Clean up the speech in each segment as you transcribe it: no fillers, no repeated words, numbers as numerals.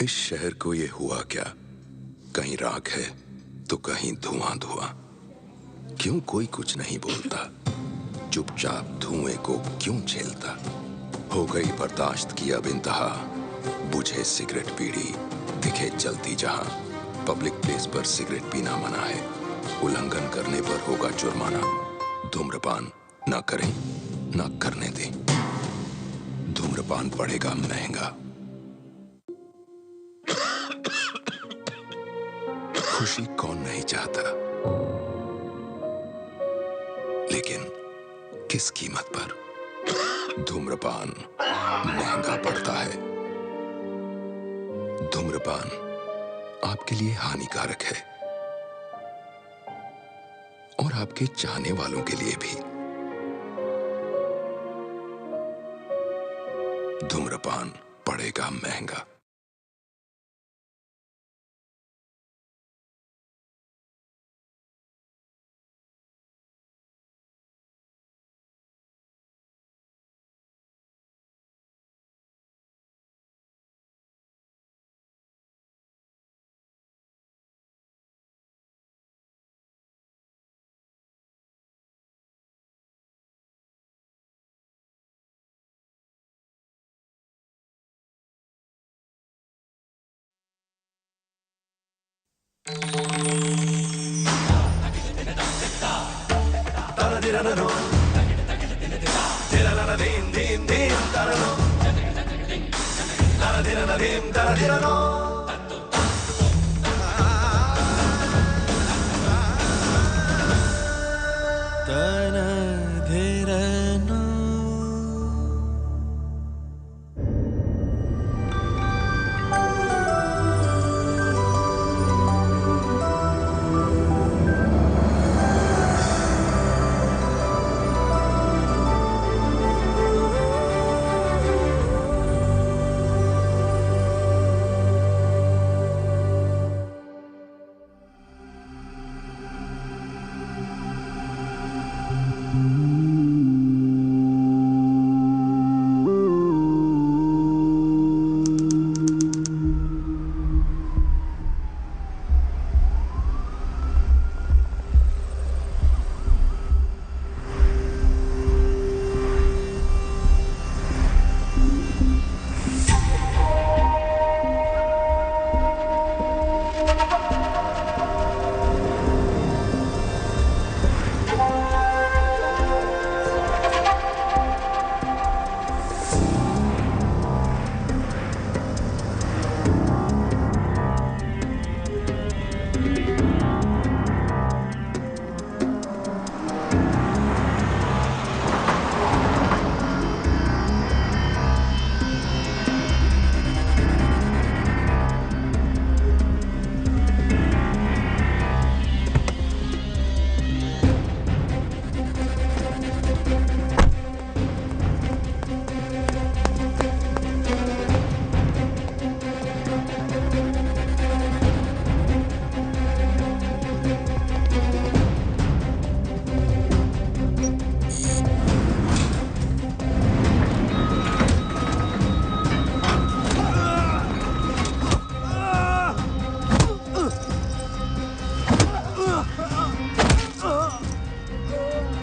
इस शहर को ये हुआ क्या? कहीं राख है तो कहीं धुआं धुआं। क्यों कोई कुछ नहीं बोलता? चुपचाप धुएं को क्यों झेलता? हो गई बर्दाश्त की अब इंतहा। बुझे सिगरेट बीड़ी दिखे जलती जहां। पब्लिक प्लेस पर सिगरेट पीना मना है। उल्लंघन करने पर होगा जुर्माना। धूम्रपान ना करें ना करने दें। धूम्रपान पड़ेगा महंगा। खुशी कौन नहीं चाहता, लेकिन किस कीमत पर? धूम्रपान महंगा पड़ता है। धूम्रपान आपके लिए हानिकारक है और आपके चाहने वालों के लिए भी। धूम्रपान पड़ेगा महंगा।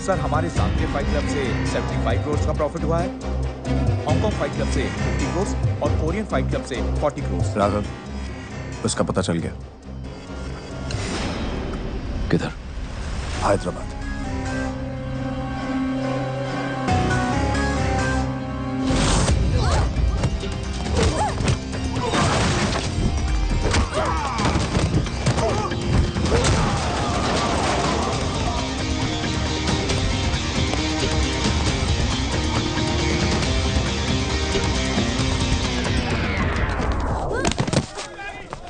सर, हमारे सांघे फाइट क्लब से 75 करोड़ का प्रॉफिट हुआ है, हांगकांग फाइट क्लब से 50 करोड़ और कोरियन फाइट क्लब से 40 करोड़। राघव, उसका पता चल गया। किधर? हैदराबाद।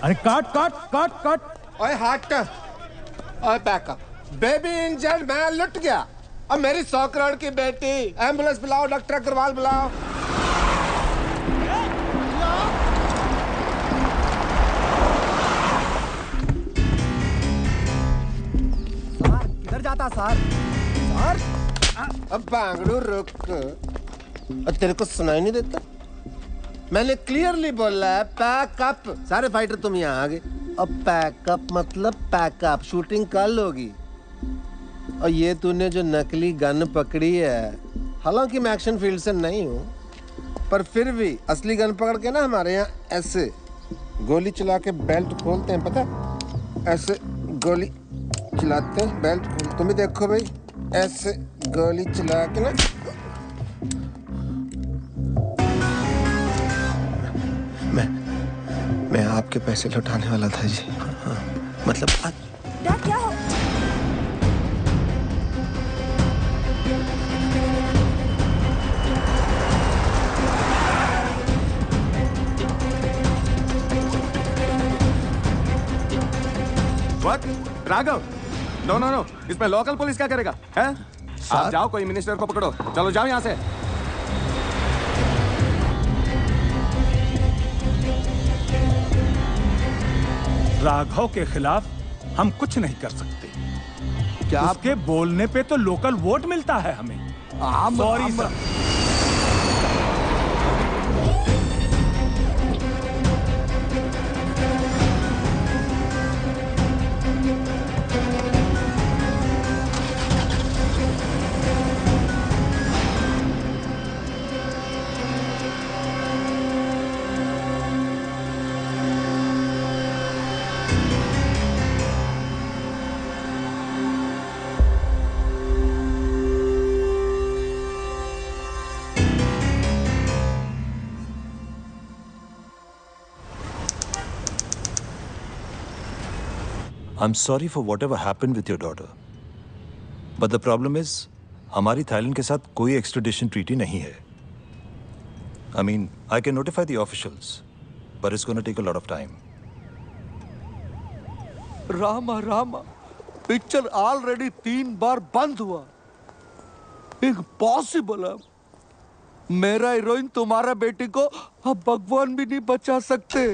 अरे काट काट काट काट। ओए हट। ओए बैकअप। बेबी इंजर्ड, मैं लुट गया। अब मेरी 100 करोड़ की बेटी। एम्बुलेंस बुलाओ, डॉक्टर अग्रवाल बुलाओ। सर, किधर जाता सर? सर? अब बांगड़ू रुक। और तेरे को सुनाई नहीं देता? मैंने क्लियरली बोला है पैकअप। सारे फाइटर तुम यहाँ आ गए। अब पैकअप मतलब पैकअप, शूटिंग कल होगी। और ये तूने जो नकली गन पकड़ी है, हालांकि मैं एक्शन फील्ड से नहीं हूँ, पर फिर भी असली गन पकड़ के ना हमारे यहाँ ऐसे गोली चला के बेल्ट खोलते हैं, पता? ऐसे गोली चलाते हैं, बेल्ट खोल। तुम भी देखो भाई, ऐसे गोली चला के ना। मैं आपके पैसे लौटाने वाला था जी। हाँ, मतलब डैड क्या हो? What? राघव, नो, इसमें लोकल पुलिस क्या करेगा? हैं? आप जाओ, कोई मिनिस्टर को पकड़ो। चलो जाओ यहाँ से। राघव के खिलाफ हम कुछ नहीं कर सकते। क्या उसके बोलने पे तो लोकल वोट मिलता है हमें। Sorry sir. I'm sorry for whatever happened with your daughter. But the problem is, हमारी थाईलैंड के साथ कोई एक्सट्रेडिशन ट्रीटी नहीं है. I mean, I can notify the officials, but it's going to take a lot of time. Rama, picture already 3 बार बंद हुआ. Impossible है. मेरा हीरोइन तुम्हारा बेटी को अब भगवान भी नहीं बचा सकते.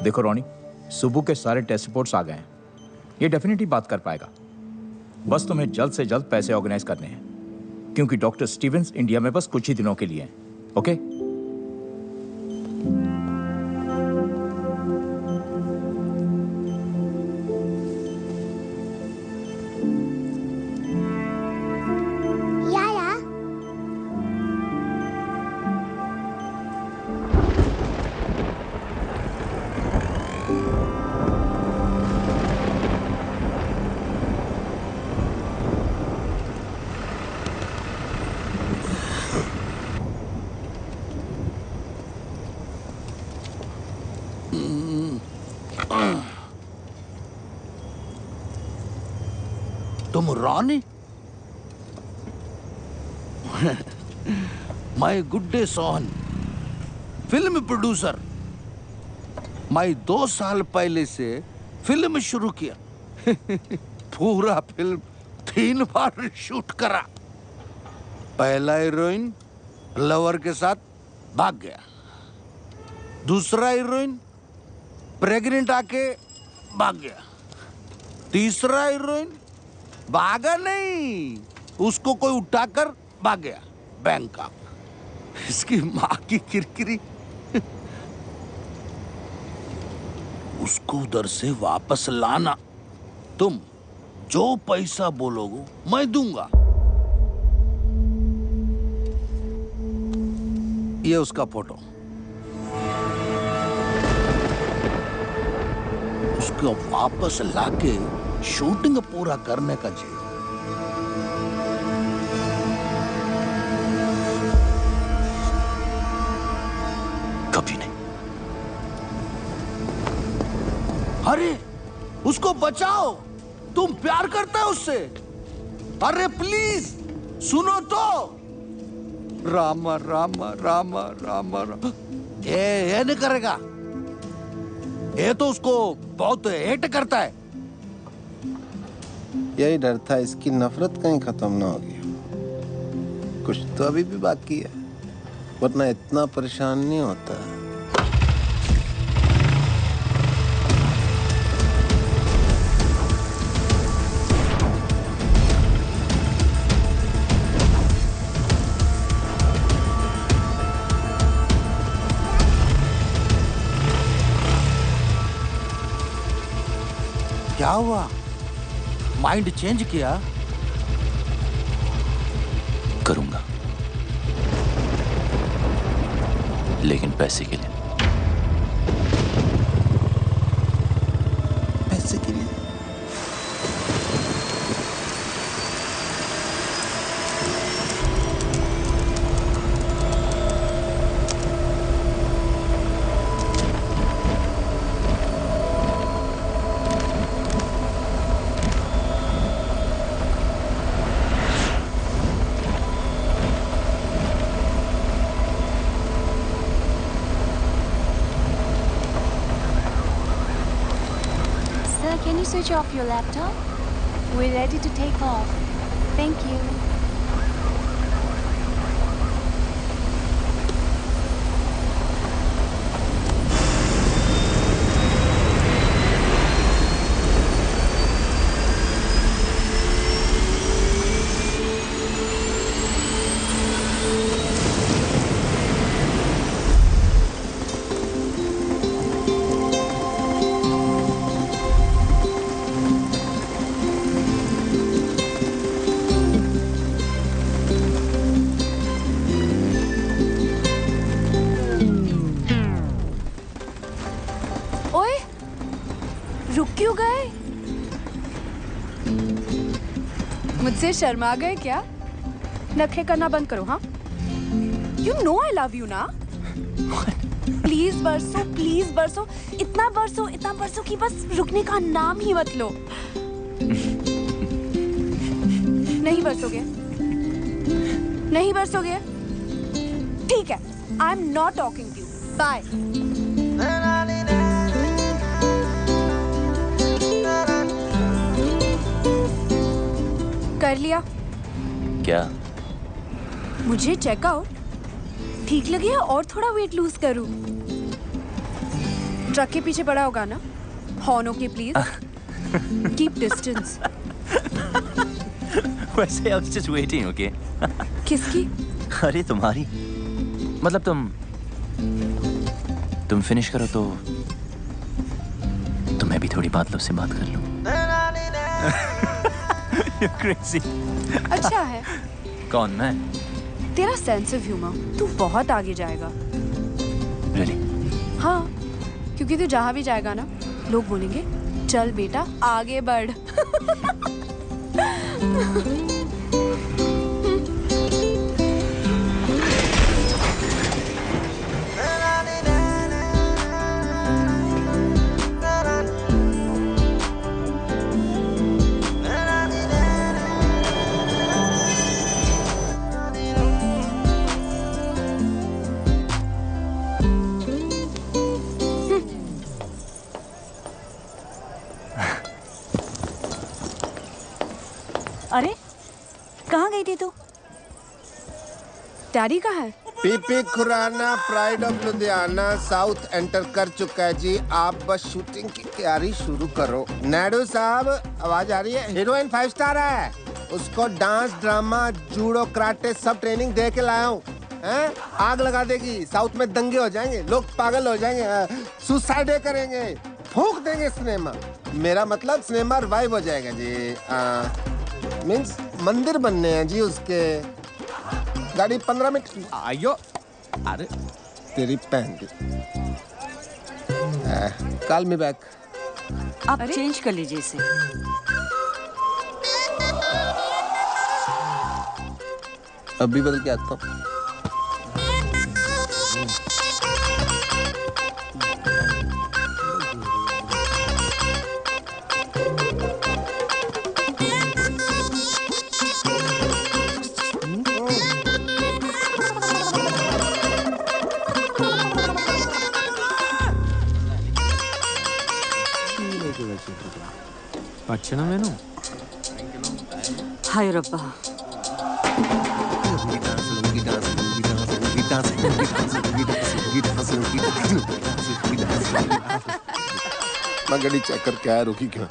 देखो रोनी, सुबह के सारे टेस्ट रिपोर्ट्स आ गए हैं. ये डेफिनेटली बात कर पाएगा. बस तुम्हें जल्द से जल्द पैसे ऑर्गेनाइज करने हैं, क्योंकि डॉक्टर स्टीवेंस इंडिया में बस कुछ ही दिनों के लिए हैं. ओके? तुम Rani? My good day Sohan, film producer. मैं 2 साल पहले से फिल्म शुरू किया. पूरा फिल्म 3 बार शूट करा. पहला हीरोइन लवर के साथ भाग गया. दूसरा हीरोइन प्रेग्नेंट आके भाग गया. तीसरा हीरोइन भागा नहीं, उसको कोई उठाकर भाग गया बैंकॉक. इसकी माँ की किरकिरी. उसको उधर से वापस लाना. तुम जो पैसा बोलोगे मैं दूंगा. ये उसका फोटो. उसको वापस लाके शूटिंग पूरा करने का चाहिए. अरे उसको बचाओ, तुम प्यार करते हो उससे। अरे प्लीज सुनो तो। रामा रामा रामा रामा रामा। ये नहीं करेगा, ये तो उसको बहुत हेट करता है। यही डर था, इसकी नफरत कहीं खत्म ना होगी। कुछ तो अभी भी बाकी है, वरना इतना परेशान नहीं होता। क्या हुआ? माइंड चेंज किया? करूंगा, लेकिन पैसे के लिए। पैसे के लिए? Can you switch off your laptop? We're ready to take off. Thank you. क्यों गए? मुझसे शर्मा गए क्या? नखरे करना बंद करो। हाँ, You know I love you ना? प्लीज बरसो, इतना बरसो कि बस रुकने का नाम ही मत लो। नहीं बरसोगे? ठीक है, I'm not talking to you. Bye. कर लिया? क्या? मुझे चेकआउट ठीक लगे या और थोड़ा वेट लूज करूं? ट्रक के पीछे पड़ा होगा ना? Horn okay please. Keep distance. वैसे I was just waiting, okay? किसकी? अरे तुम्हारी। मतलब तुम फिनिश करो तो मैं भी थोड़ी बात से बात कर लूं। You're crazy. अच्छा है। कौन, मैं? तेरा सेंस ऑफ ह्यूमर, तू बहुत आगे जाएगा। Really? हाँ, क्योंकि तू जहाँ भी जाएगा ना, लोग बोलेंगे चल बेटा आगे बढ़। अरे कहाँ गई थी तू? डैडी कहाँ है? P P Khurana pride of Ludhiana south enter कर चुका है जी। आप बस शूटिंग की तैयारी शुरू करो। नायडू साहब आवाज आ रही है? हीरोइन 5 स्टार है, उसको डांस ड्रामा जूडो कराटे सब ट्रेनिंग दे के लाया हूँ। आग लगा देगी, साउथ में दंगे हो जाएंगे, लोग पागल हो जाएंगे, सुसाइड करेंगे, फूंक देंगे सिनेमा। मेरा मतलब सिनेमा रिवाइव हो जाएगा जी। मीन्स मंदिर बनने हैं जी उसके। गाड़ी 15 मिनट। आयो, अरे तेरी पहन की। Call me back. आप चेंज कर लीजिए इसे। अभी बदल के आता हूँ। अच्छा ना मैनू हाय रब्बा मैं गाड़ी चेक करके आया, रुकी क्यों?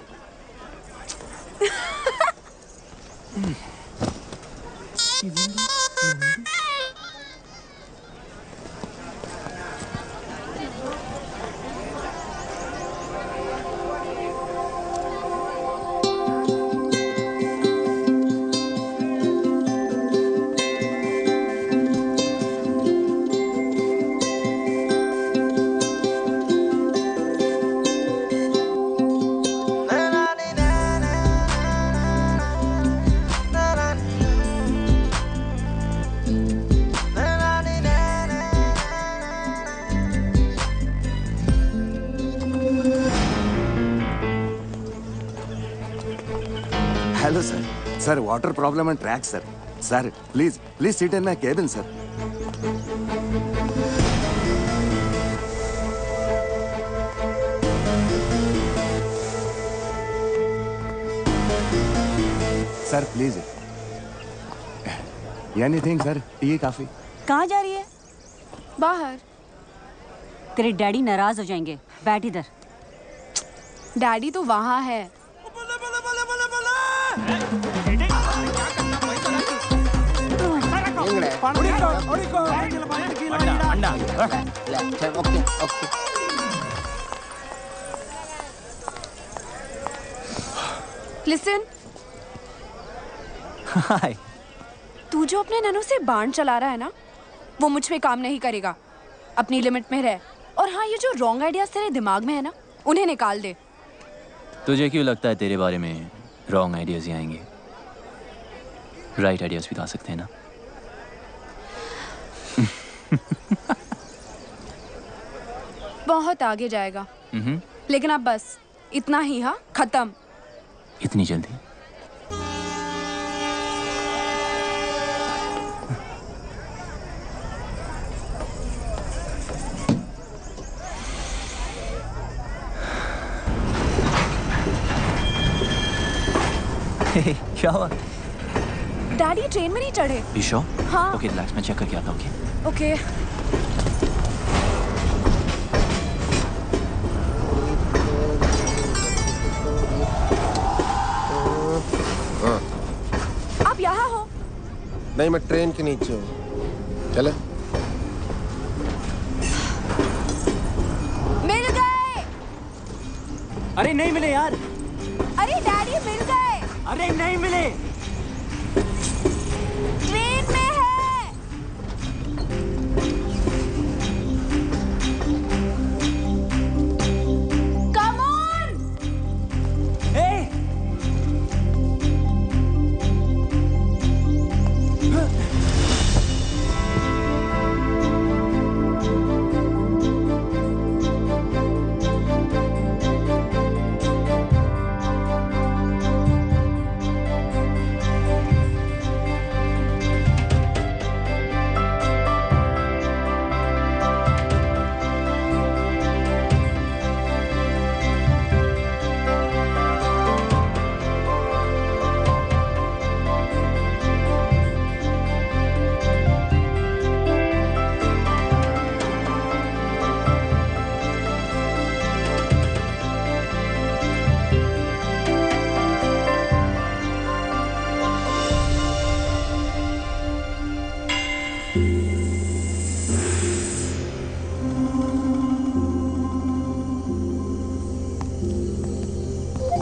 Hello sir, sir water problem and track sir. Sir please seat in my cabin sir. Sir please anything sir, T काफी. कहाँ जा रही है? बाहर. तेरे डैडी नाराज हो जाएंगे, बैठ इधर. डैडी तो वहाँ है. लिसन. हाय. तू जो अपने ननू से बाण चला रहा है ना, वो मुझ पे काम नहीं करेगा. अपनी लिमिट में रह. और हाँ, ये जो रॉन्ग आइडियाज तेरे दिमाग में है ना, उन्हें निकाल दे. तुझे क्यों लगता है तेरे बारे में रॉन्ग आइडियाज ही आएंगे? राइट आइडियाज भी तो आ सकते हैं ना. बहुत आगे जाएगा. लेकिन अब बस इतना ही. हाँ, खत्म. इतनी जल्दी? क्या हुआ? डैडी ट्रेन में नहीं चढ़े. ईशो? हाँ. ओके रिलैक्स, मैं चेक करके आता हूँ. ओके. आप यहाँ हो? नहीं, मैं ट्रेन के नीचे हूँ. चले. मिल गए. अरे नहीं मिले यार. अरे डैडी मिल गए. अरे नहीं मिले. ट्रेन में है. Come on.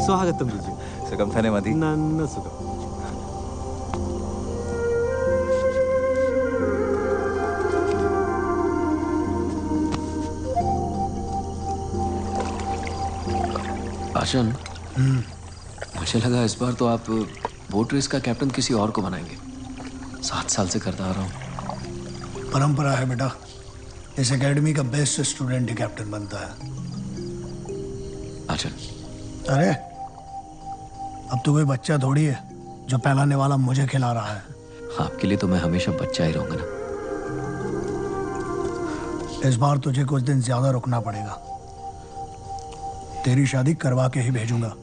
स्वागतम जीजू. सुगम थाने मधी. नन्न सुगम. आशन, मुझे लगा इस बार तो आप बोट रेस का कैप्टन किसी और को बनाएंगे. 7 साल से करता आ रहा हूँ. परंपरा है बेटा. इस एकेडमी का बेस्ट स्टूडेंट ही कैप्टन बनता है. आशन. अरे अब तो कोई बच्चा थोड़ी है जो पहलाने वाला मुझे खिला रहा है. आपके लिए तो मैं हमेशा बच्चा ही रहूंगा ना. इस बार तुझे कुछ दिन ज्यादा रुकना पड़ेगा. तेरी शादी करवा के ही भेजूंगा।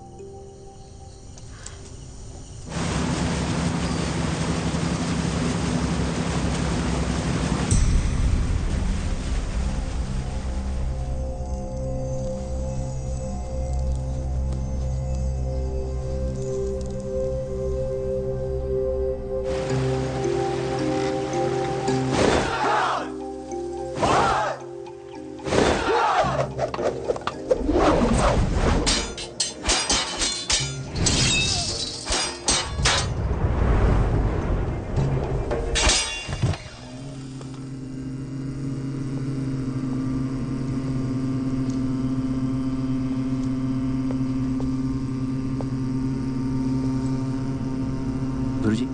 गुरुजी,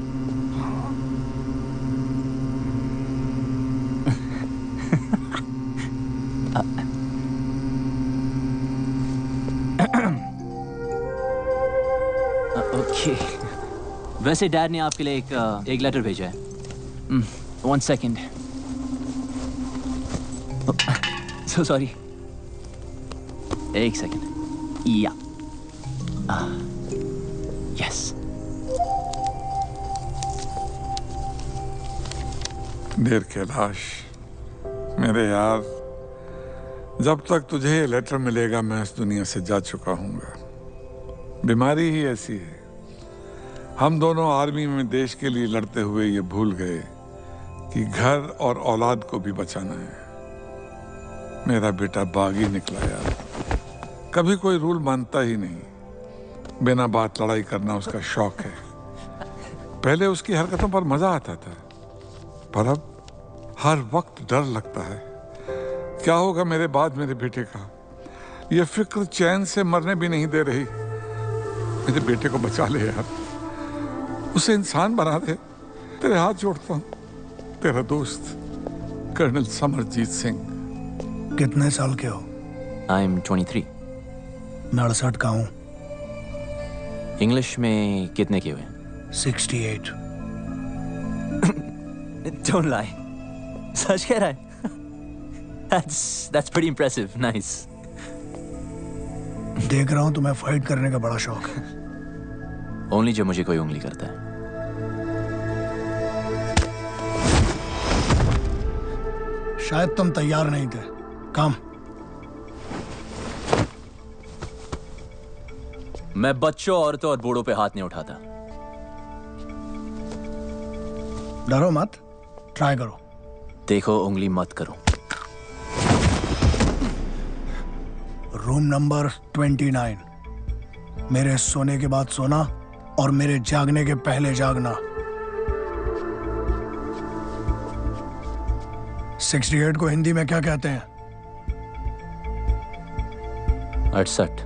ओके। वैसे डैड ने आपके लिए एक लेटर भेजा है। 1 सेकेंड। So sorry. 1 सेकेंड। या यस। देर कैलाश, मेरे यार, जब तक तुझे ये लेटर मिलेगा मैं इस दुनिया से जा चुका हूँगा। बीमारी ही ऐसी है। हम दोनों आर्मी में देश के लिए लड़ते हुए ये भूल गए कि घर और औलाद को भी बचाना है। मेरा बेटा बागी निकला यार, कभी कोई रूल मानता ही नहीं। बिना बात लड़ाई करना उसका शौक है। पहले उसकी हरकतों पर मजा आता था, पर अब हर वक्त डर लगता है। क्या होगा मेरे बाद मेरे बेटे का? ये फिक्र चैन से मरने भी नहीं दे रही। मेरे बेटे को बचा ले यार, उसे इंसान बना दे। तेरे हाथ जोड़ता हूँ, तेरा दोस्त कर्नल समरजीत सिंह। कितने साल के हो? I am 23। मैं 68 का हूँ। इंग्लिश में कितने के हुए? 68। Don't lie. सच कह रहा है? That's pretty impressive. Nice. देख रहा हूं तुम्हें फाइट करने का बड़ा शौक है। Only जब मुझे कोई उंगली करता है। शायद तुम तैयार नहीं थे। काम। मैं बच्चों, औरतों और बूढ़ों पे हाथ नहीं उठाता। डरो मत, ट्राई करो। देखो, उंगली मत करो। Room number 29। मेरे सोने के बाद सोना और मेरे जागने के पहले जागना। 68 को हिंदी में क्या कहते हैं? 68।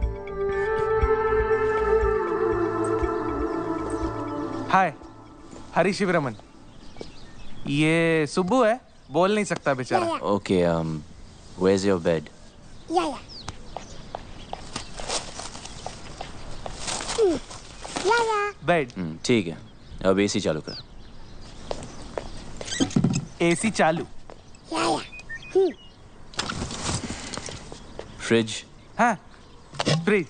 हाय, हरी शिवरमन। ये सुब्बू है, बोल नहीं सकता बेचारा। Okay, where's your bed? Yeah. Bed. ठीक है, अब एसी चालू कर। एसी चालू। फ्रिज। हाँ, फ्रिज।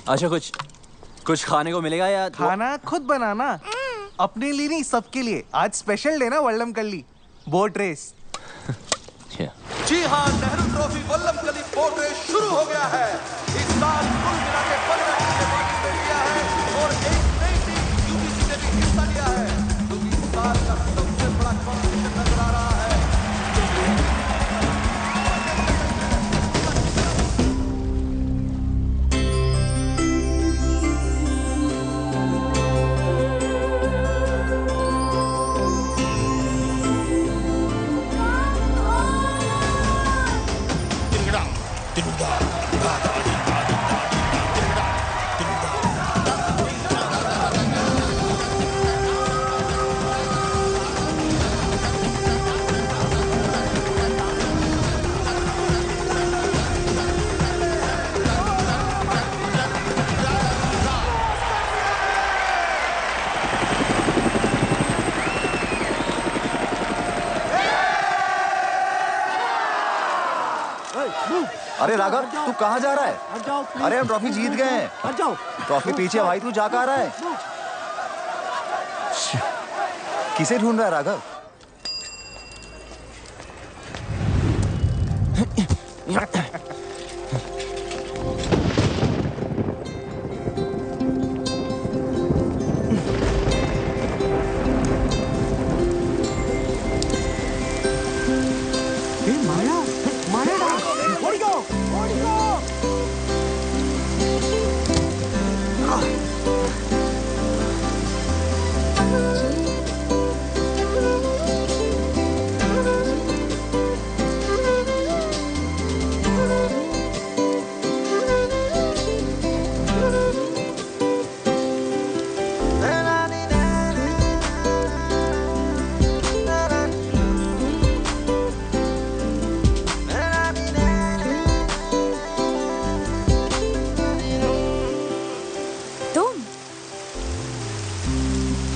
अच्छा, कुछ खाने को मिलेगा या? खाना खुद बनाना, अपने लिए नहीं सबके लिए। आज स्पेशल डे ना वल्लमकल्ली बोट रेस। जी हाँ, Nehru trophy Vallamkali boat race शुरू हो गया है। इस साल कुल मिला के 15 टीम ने पार्टिसिपेट किया है और एक नई टीम यूपीसी ने भी हिस्सा लिया है, जो कि इस साल का सबसे बड़ा कॉम्पिटिशन नजर आ रहा है। अरे राघव, तू कहाँ जा रहा है? अरे हम ट्रॉफी जीत गए हैं। ट्रॉफी पीछे है भाई, तू जा कहाँ रहा है? किसे ढूंढ रहा है राघव?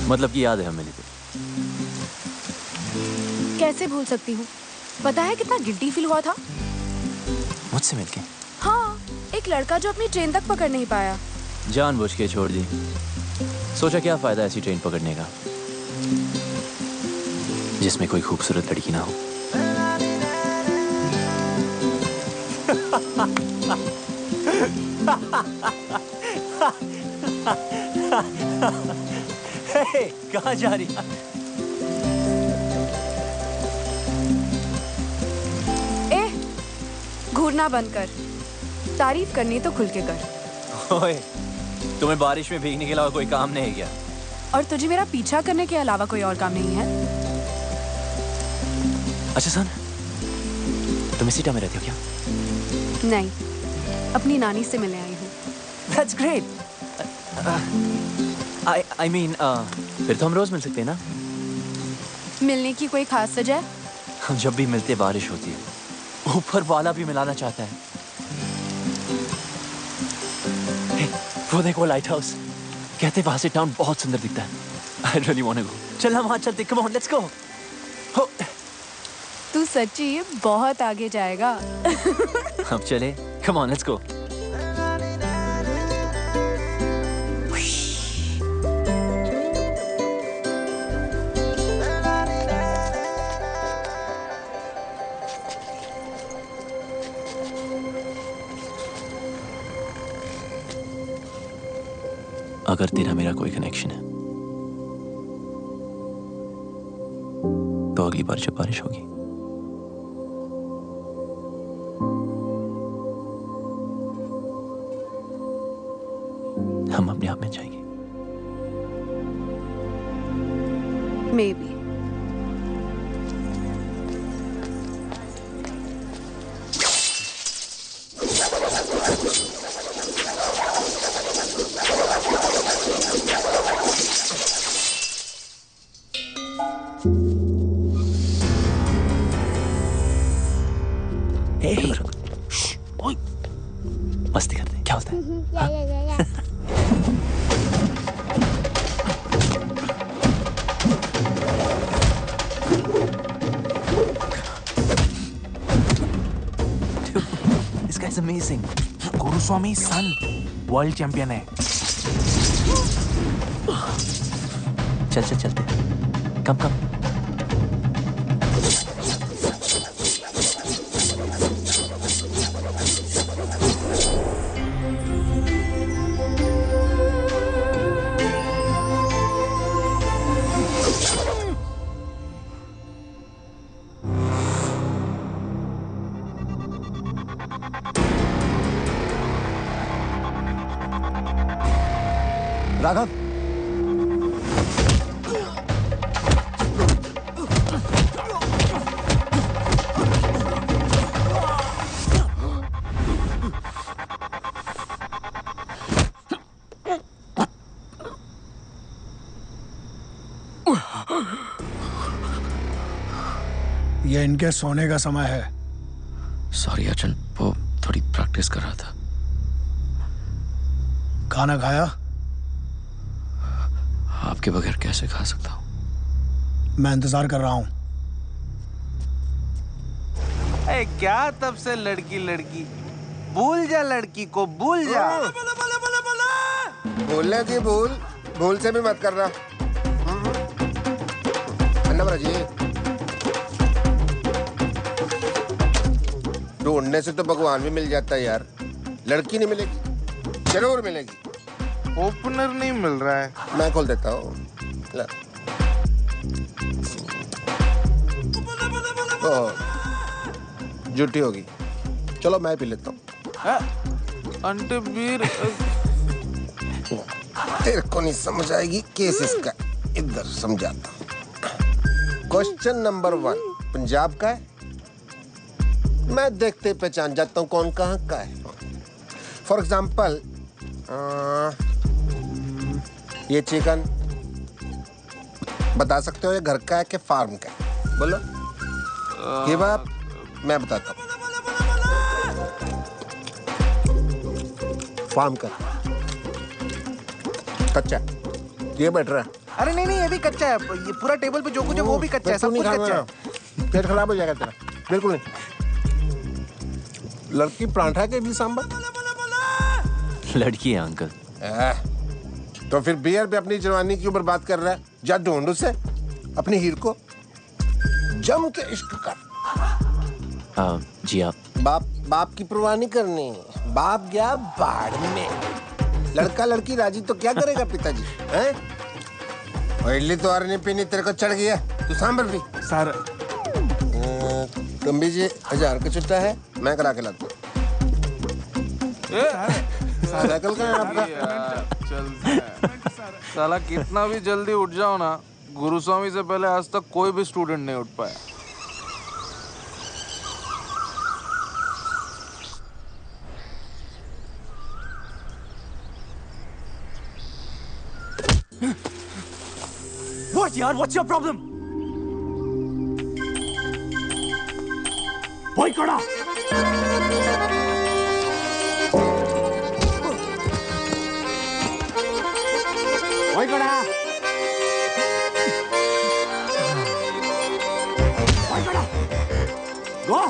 मतलब कि याद है हम मिले थे। कैसे भूल सकती हूँ? पता है कितना गिल्टी फील हुआ था मुझसे मिलके? हाँ, एक लड़का जो अपनी ट्रेन तक पकड़ नहीं पाया। जानबूझ के छोड़ दी। सोचा क्या फायदा ऐसी ट्रेन पकड़ने का जिसमें कोई खूबसूरत लड़की ना हो। कहाँ जा रही है? घूरना बंद कर। तारीफ करनी तो खुल के कर। ओए, तुम्हें बारिश में भीगने के अलावा कोई काम नहीं है क्या? और तुझे मेरा पीछा करने के अलावा कोई और काम नहीं है? अच्छा सुन, तुम इसी टाइम में रहती हो क्या? नहीं, अपनी नानी से मिलने आई हूँ। That's great. I mean, फिर तो हम रोज मिल सकते हैं ना? मिलने की कोई खास वजह? हम जब भी मिलते बारिश होती है। ऊपर वाला भी मिलाना चाहता है। Hey, वो देखो लाइट हाउस। कहते वहां से टाउन बहुत सुंदर दिखता है। I really want to go. चल हम वहां चलते। Come on, let's go. तू सच्ची बहुत आगे जाएगा। अब चले। Come on, let's go. अगर तेरा मेरा कोई कनेक्शन है तो अगली बार जब बारिश होगी हम अपने आप में जाएंगे। Maybe. मस्ती करते हैं, क्या होता है? This guy's amazing. Guruswami son world champion है। चल चलते। कम राघव, ये इनके सोने का समय है। सॉरी अर्जुन, वो थोड़ी प्रैक्टिस कर रहा था। खाना खाया? आपके बगैर कैसे खा सकता हूँ? मैं इंतजार कर रहा हूँ। क्या तब से लड़की लड़की? भूल जा लड़की को, भूल जा। भूलने की भूल से भी मत करना। अन्ना जी, ढूंढने से तो भगवान भी मिल जाता है यार। लड़की नहीं मिलेगी, जरूर मिलेगी। ओपनर नहीं मिल रहा है। मैं खोल देता हूँ। झूठी होगी। चलो मैं पी लेता हूँ। अंटे बीर तेरे को नहीं समझ आएगी केस इसका, इधर समझाता हूँ। क्वेश्चन नंबर 1 पंजाब का है। मैं देखते पहचान जाता हूँ कौन कहाँ का है। फॉर एग्जाम्पल ये चिकन बता सकते हो ये घर का है कि फार्म का है? बोलो। ये बात मैं बताता हूँ। फार्म का कच्चा, ये बैठ रहा है। अरे नहीं नहीं, ये भी कच्चा है। ये पूरा टेबल पे जो कुछ है वो भी कच्चा है, सब कुछ कच्चा है। पेट खराब हो जाएगा तेरा। बिल्कुल नहीं। लड़की परांठा के भी सांबर। लड़की है अंकल। तो फिर बियर पे अपनी जवानी क्यों बर्बाद कर रहा है? जा ढूंढ उसे, अपनी हीर को, जम के इश्क कर। जी आप। बाप की परवाह नहीं करनी। बाप गया बाढ़ में। लड़का लड़की राजी तो क्या करेगा पिताजी? हैं? और इडली तो और नहीं पीनी, तेरे को चढ़ गया। तू सांबर पी। सर कम्बी जी 1000 का छुट्टा है, मैं करा के लाता हूँ। साइकिल का है आपका? साला कितना भी जल्दी उठ जाओ ना, गुरुस्वामी से पहले आज तक कोई भी स्टूडेंट नहीं उठ पाया। What यार? What's your problem? Boy कड़ा। Boy कड़ा। Boy कड़ा। Go।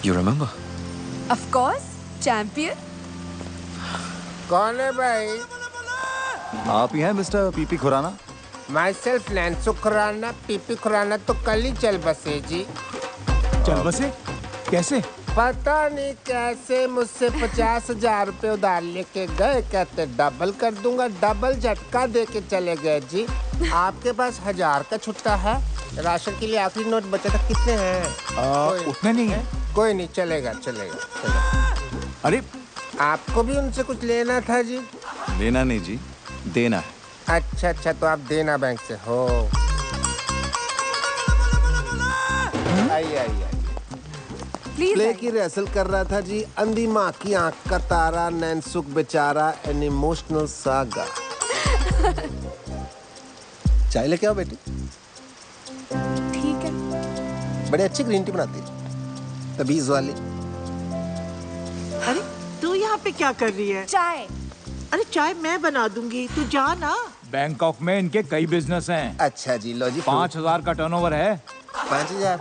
You remember? Of course, champion. कौन है भाई? आप ही हैं मिस्टर पीपी खुराना? Myself नैन्सो खुराना। पीपी खुराना तो कल ही चल बसे जी। चल बसे? कैसे? पता नहीं कैसे मुझसे 50,000 रुपए उधार लेके गए, कहते डबल कर दूंगा, डबल झटका दे के चले गए जी। आपके पास 1000 का छुट्टा है? राशन के लिए आखिरी नोट बचा था, कितने हैं? उतने नहीं है। कोई नहीं, चलेगा चलेगा। अरे आपको भी उनसे कुछ लेना था जी? लेना नहीं जी, देना है। अच्छा अच्छा, तो आप देना बैंक से हो। आइए आइए। प्ले की रिहर्सल कर रहा था जी। अंधी माँ की आंख का तारा, नैनसुख बेचारा, एन इमोशनल सागा। चाय लेके आओ बेटी। ठीक है। बड़ी अच्छी ग्रीन टी बनाती है, तबीज वाली। अरे तू यहाँ पे क्या कर रही है? चाय। अरे चाय मैं बना दूंगी, तू जा ना। बैंकॉक में इनके कई बिजनेस हैं। अच्छा जी, लो जी। 5,000 का टर्नओवर है। 5,000?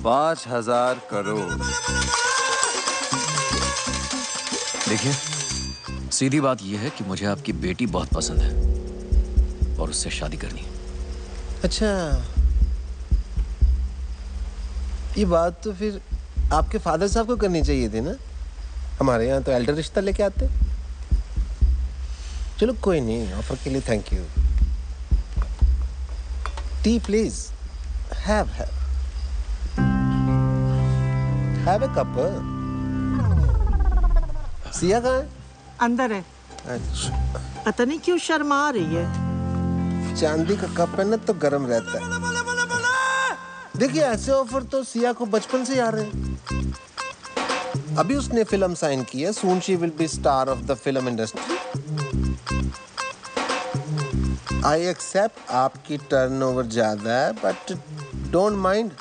5,000 करोड़। देखिए, सीधी बात यह है कि मुझे आपकी बेटी बहुत पसंद है और उससे शादी करनी है। अच्छा, ये बात तो फिर आपके फादर साहब को करनी चाहिए थी ना। हमारे यहाँ तो एल्डर रिश्ता लेके आते। चलो कोई नहीं, ऑफर के लिए thank you. T please. Have a cup. Siya कहाँ है? अंदर है। अच्छा, पता नहीं क्यों शर्मा रही है। चांदी का कप है ना तो गर्म रहता है। देखिए, ऐसे ऑफर तो सिया को बचपन से आ रहे हैं। अभी उसने फिल्म साइन की है। Soon she will be star of the film industry. I accept आपकी टर्नओवर ज्यादा है, बट डोंट माइंड,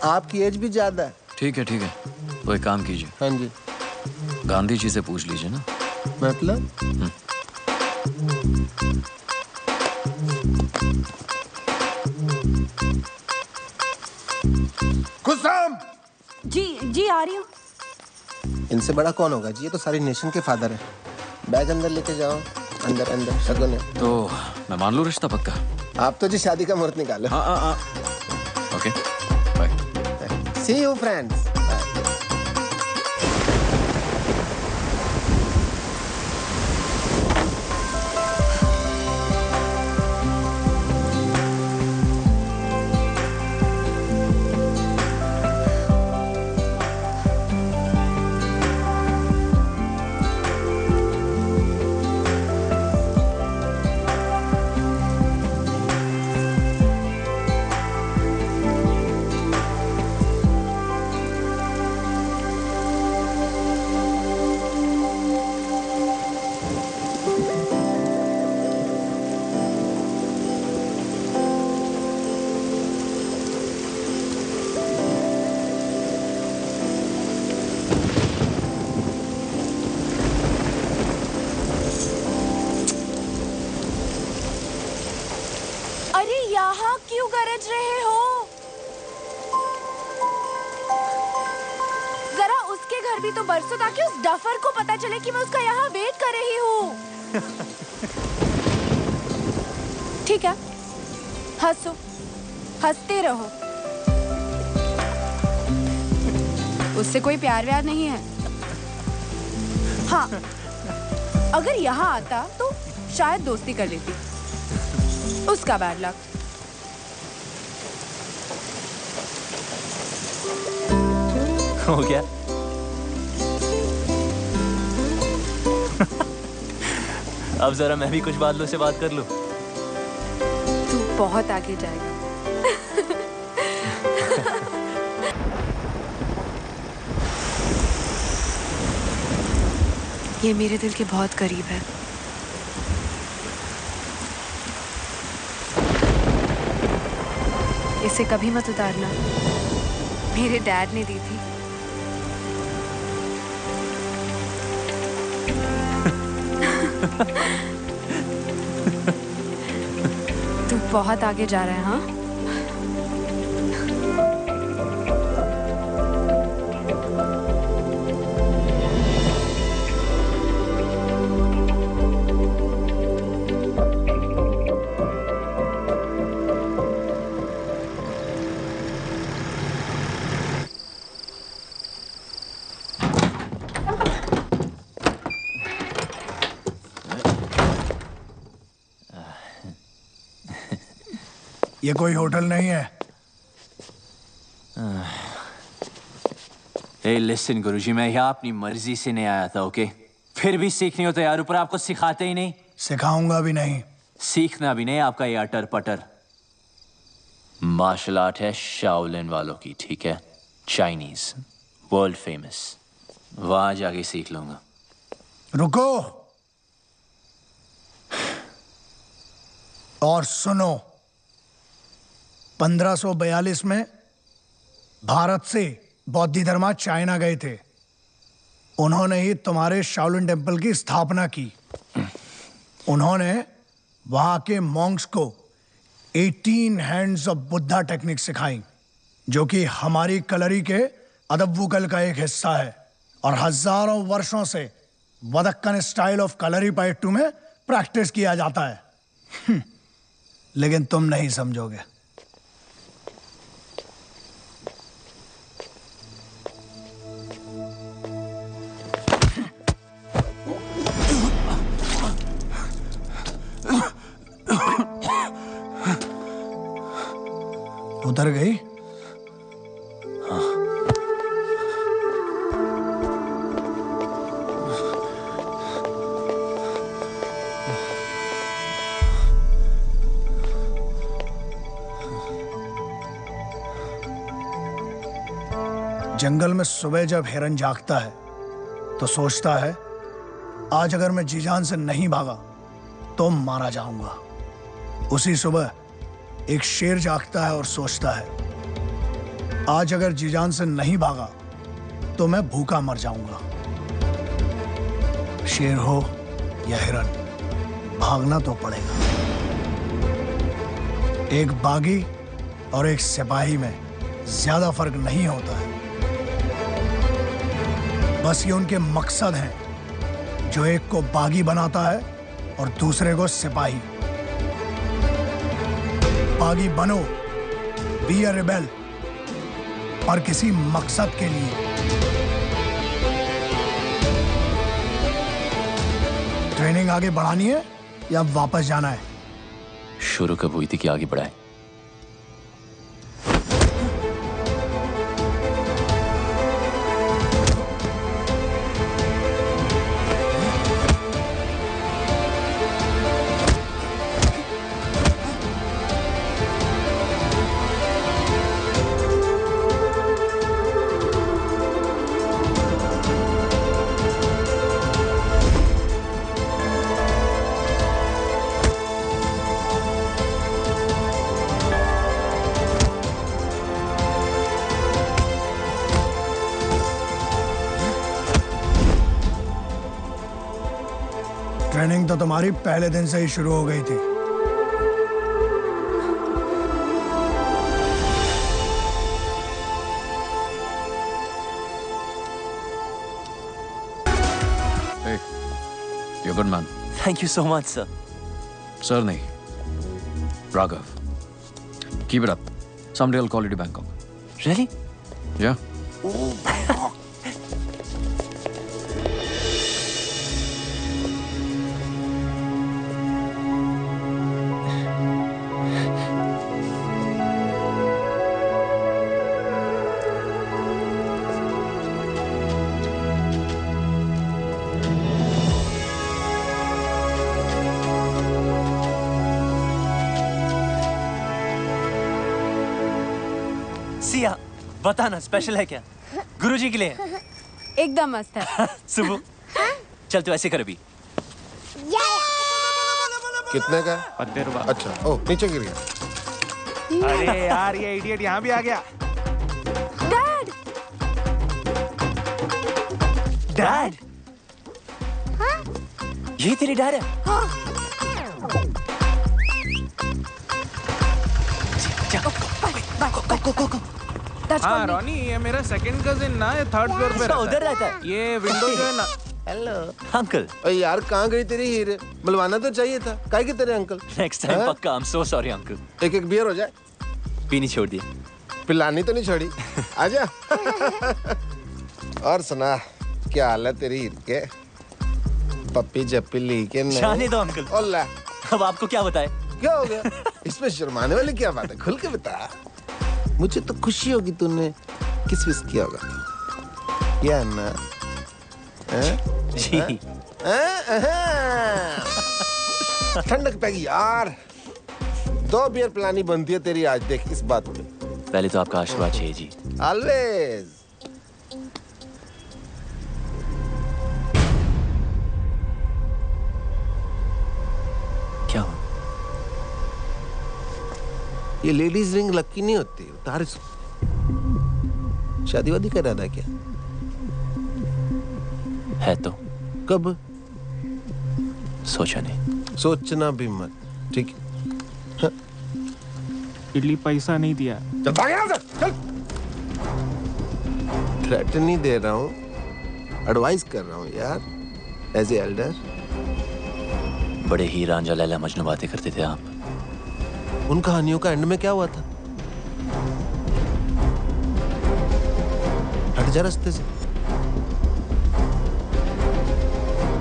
आपकी एज भी ज्यादा है। ठीक है, ठीक है, तो एक काम कीजिए। हाँ जी। गांधी जी से पूछ लीजिए ना। मतलब? खुशाम। जी आ रही हूँ। इनसे बड़ा कौन होगा जी? ये तो सारी नेशन के फादर है। बैग अंदर लेके जाओ। अंदर अंदर शगुन है। तो मैं मान लूं रिश्ता पक्का? आप तो जी शादी का मुहूर्त निकालो। हाँ। Okay, bye. See you friends. बरसों ताकि उस डफर को पता चले कि मैं उसका यहाँ वेट कर रही हूँ। ठीक है, हंसो, हंसते रहो। उससे कोई प्यार व्यार नहीं है। हाँ, अगर यहाँ आता तो शायद दोस्ती कर लेती। उसका बैड लक। हो गया? अब जरा मैं भी कुछ बादलों से बात कर लूं। तू बहुत आगे जाएगा। ये मेरे दिल के बहुत करीब है। इसे कभी मत उतारना। मेरे डैड ने दी थी। तू बहुत आगे जा रहा है, हाँ? ये कोई होटल नहीं है। Hey, listen गुरुजी, मैं यहाँ अपनी मर्जी से नहीं आया था, ओके? फिर भी सीखनी हो तो यार, ऊपर आपको सिखाते ही नहीं। सिखाऊंगा भी नहीं। सीखना भी नहीं आपका ये अटर पटर। मार्शल आर्ट है शाओलिन वालों की, ठीक है? Chinese, world famous. वहां जाके सीख लूंगा। रुको और सुनो। 1542 में भारत से बौद्ध धर्मा चाइना गए थे। उन्होंने ही तुम्हारे शाओलिन टेम्पल की स्थापना की। उन्होंने वहां के मॉन्क्स को 18 हैंड्स ऑफ बुद्धा टेक्निक सिखाई, जो कि हमारी कलरी के अदब्बुकल का एक हिस्सा है और हजारों वर्षों से वदक्कन स्टाइल ऑफ कलरी पाइट्टू में प्रैक्टिस किया जाता है। लेकिन तुम नहीं समझोगे। उतर गई? हाँ। जंगल में सुबह जब हिरन जागता है तो सोचता है, आज अगर मैं जी जान से नहीं भागा तो मारा जाऊंगा। उसी सुबह एक शेर जागता है और सोचता है, आज अगर जी जान से नहीं भागा तो मैं भूखा मर जाऊंगा। शेर हो या हिरन, भागना तो पड़ेगा। एक बागी और एक सिपाही में ज्यादा फर्क नहीं होता है, बस ये उनके मकसद हैं जो एक को बागी बनाता है और दूसरे को सिपाही। बागी बनो, बी अ रिबेल, पर किसी मकसद के लिए। ट्रेनिंग आगे बढ़ानी है या वापस जाना है? शुरू कब हुई थी कि आगे बढ़ाए? ट्रेनिंग तो तुम्हारी पहले दिन से ही शुरू हो गई थी। Hey, you're a good man. Thank you so much, sir. Sir, nahi. Raghav. Keep it up. Someday I'll call you to Bangkok. Really? Yeah. Siya, बताना स्पेशल है क्या? गुरुजी के लिए? एकदम मस्त है। सुबह, चल तू ऐसे कर अभी। कितने का? 50 रुपए। अच्छा, ओ नीचे गिर गया। अरे यार, ये इडियट यहाँ भी आ गया। डैड! डैड? हाँ? यही तेरी डैड है? हाँ। हाँ रॉनी, ये मेरा सेकंड कजिन ना, ये थर्ड फ्लोर पे रहता है। उधर रहता है। ये विंडो जो है ना। Hello uncle. अरे यार, कहाँ गई तेरी हीरे? बुलवाना तो चाहिए था। काहे के तेरे अंकल? नेक्स्ट टाइम पक्का। I am so sorry uncle. एक बियर हो जाए। पीनी छोड़ दी। पिलानी तो नहीं छोड़ी। आजा। और सुना, क्या हाल है तेरी हीर के? पप्पी जप्पी ली के नहीं? जाने दो अंकल। ओला। अब आपको क्या बताए? क्या हो गया? इसमें शर्माने वाली क्या बात है? खुल के बता। मुझे तो खुशी होगी तूने किस विस किया होगा। क्या ना? जी। ठंडक पैगी यार। 2 बियर पिलानी बनती है तेरी आज, देख इस बात पे। पहले तो आपका आशीर्वाद चाहिए जी। ऑलवेज। क्या हुआ? ये लेडीज रिंग लक्की नहीं होती, उतार इसको। शादी वादी कर रहा था क्या? है तो कब? सोचा नहीं। सोचना भी मत, ठीक है? इडली पैसा नहीं दिया। चल भाग यहाँ से, चल। थ्रेट नहीं दे रहा हूँ, एडवाइस कर रहा हूँ यार, एज ए एल्डर। बड़े ही रांझा लैला मजनू बातें करते थे आप। उन कहानियों का एंड में क्या हुआ था? हट जा रास्ते से,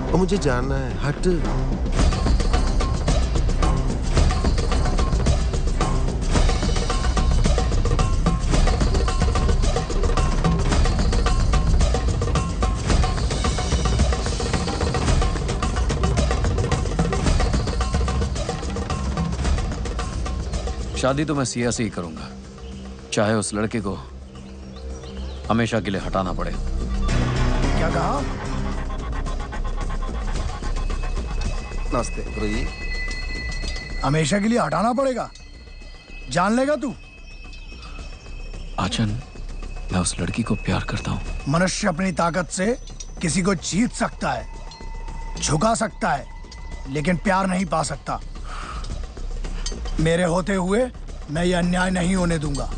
और मुझे जाना है, हट। शादी तो मैं सिया से ही करूंगा, चाहे उस लड़के को हमेशा के लिए हटाना पड़े। क्या कहा? नमस्ते गुरुजी। हमेशा के लिए हटाना पड़ेगा? जान लेगा तू? आचन, मैं उस लड़की को प्यार करता हूँ। मनुष्य अपनी ताकत से किसी को जीत सकता है, झुका सकता है, लेकिन प्यार नहीं पा सकता। मेरे होते हुए मैं ये अन्याय नहीं होने दूंगा।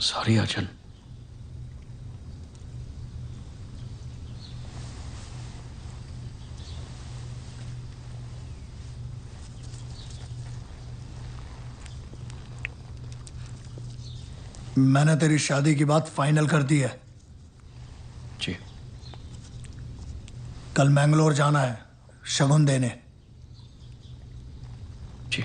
सॉरी आचन। मैंने तेरी शादी की बात फाइनल कर दी है। जी। कल मैंगलोर जाना है शगुन देने। जी।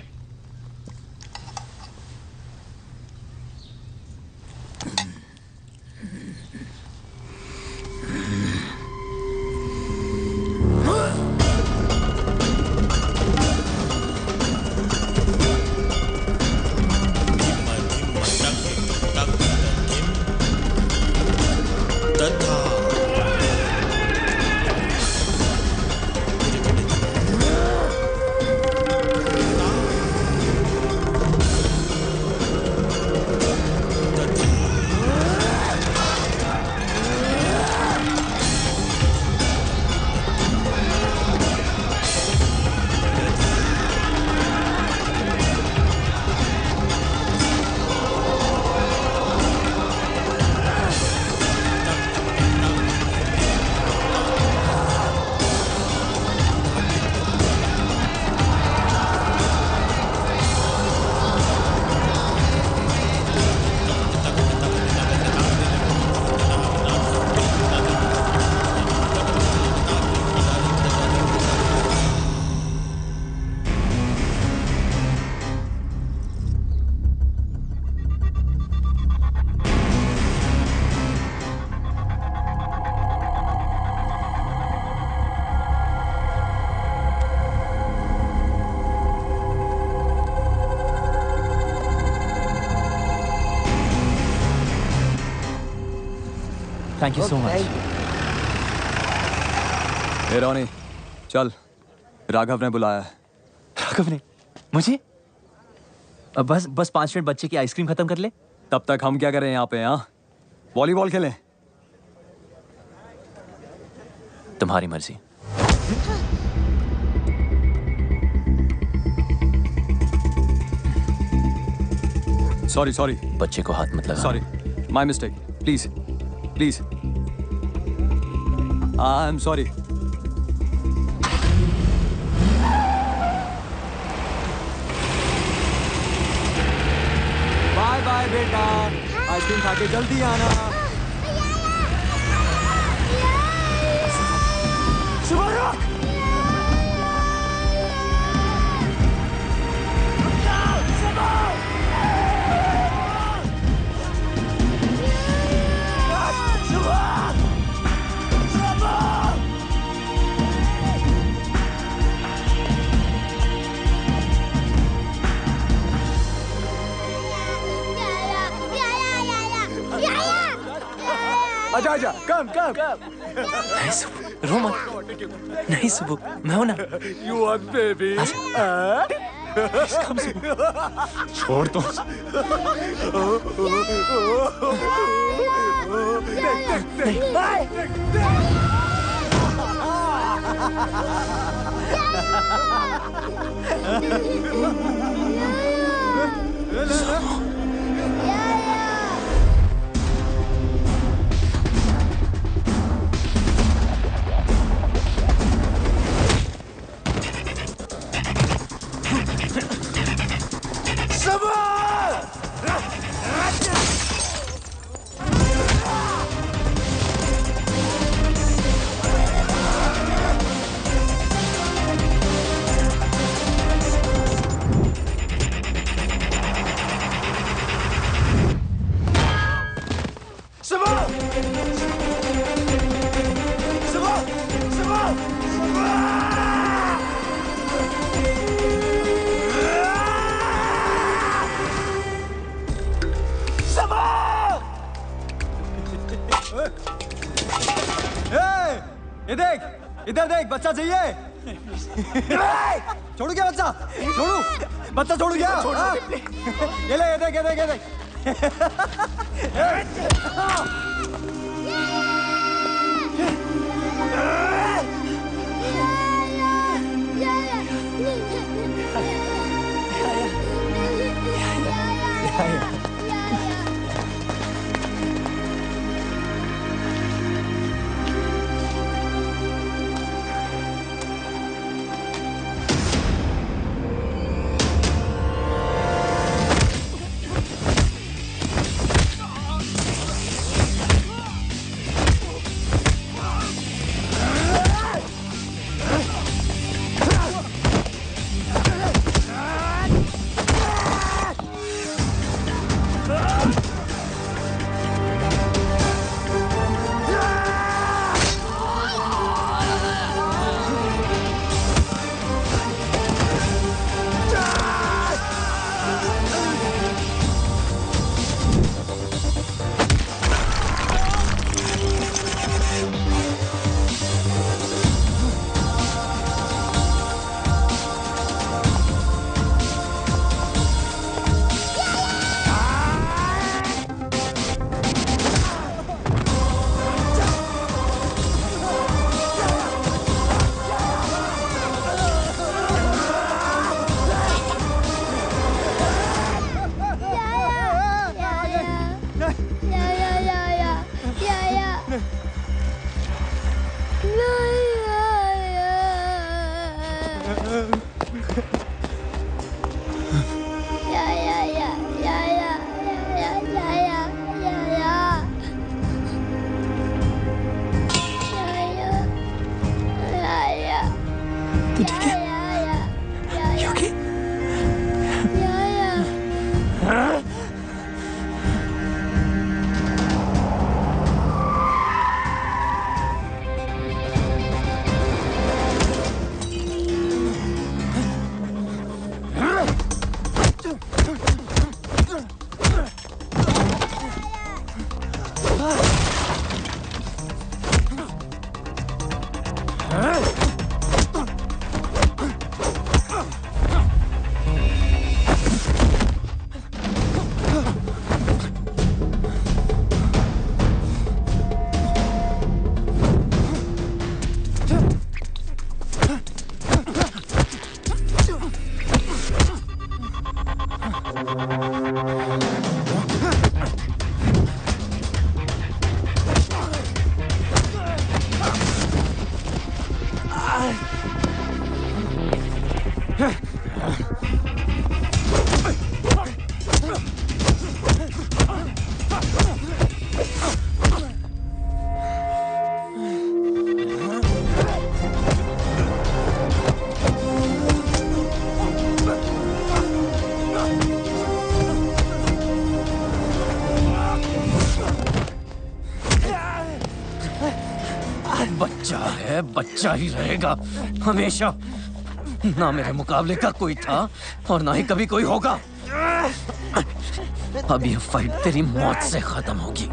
Thank you so much. Hey Ronnie, चल, राघव ने बुलाया है। राघव ने? मुझे? अब बस 5 मिनट बच्चे की आइसक्रीम खत्म कर ले। तब तक हम क्या करें यहाँ पे? हाँ, वॉलीबॉल खेलें। तुम्हारी मर्जी। सॉरी। बच्चे को हाथ मत लगा। Sorry, my mistake. Please please, I am sorry. Bye bye बेटा, आइसक्रीम खा के जल्दी आना। शुभ आजा आजा कम कम नहीं सुबह रो मत नहीं सुबह मैं हूं ना यू वांट बेबी कम सुबह छोड़ तो ये देख इधर देख बच्चा चाहिए छोड़ू क्या बच्चा छोड़ू बच्चा छोड़ू क्या ये ले ये देख ये देख ये देख बच्चा ही रहेगा हमेशा। ना मेरे मुकाबले का कोई था और ना ही कभी कोई होगा। अब ये फाइट तेरी मौत से खत्म होगी।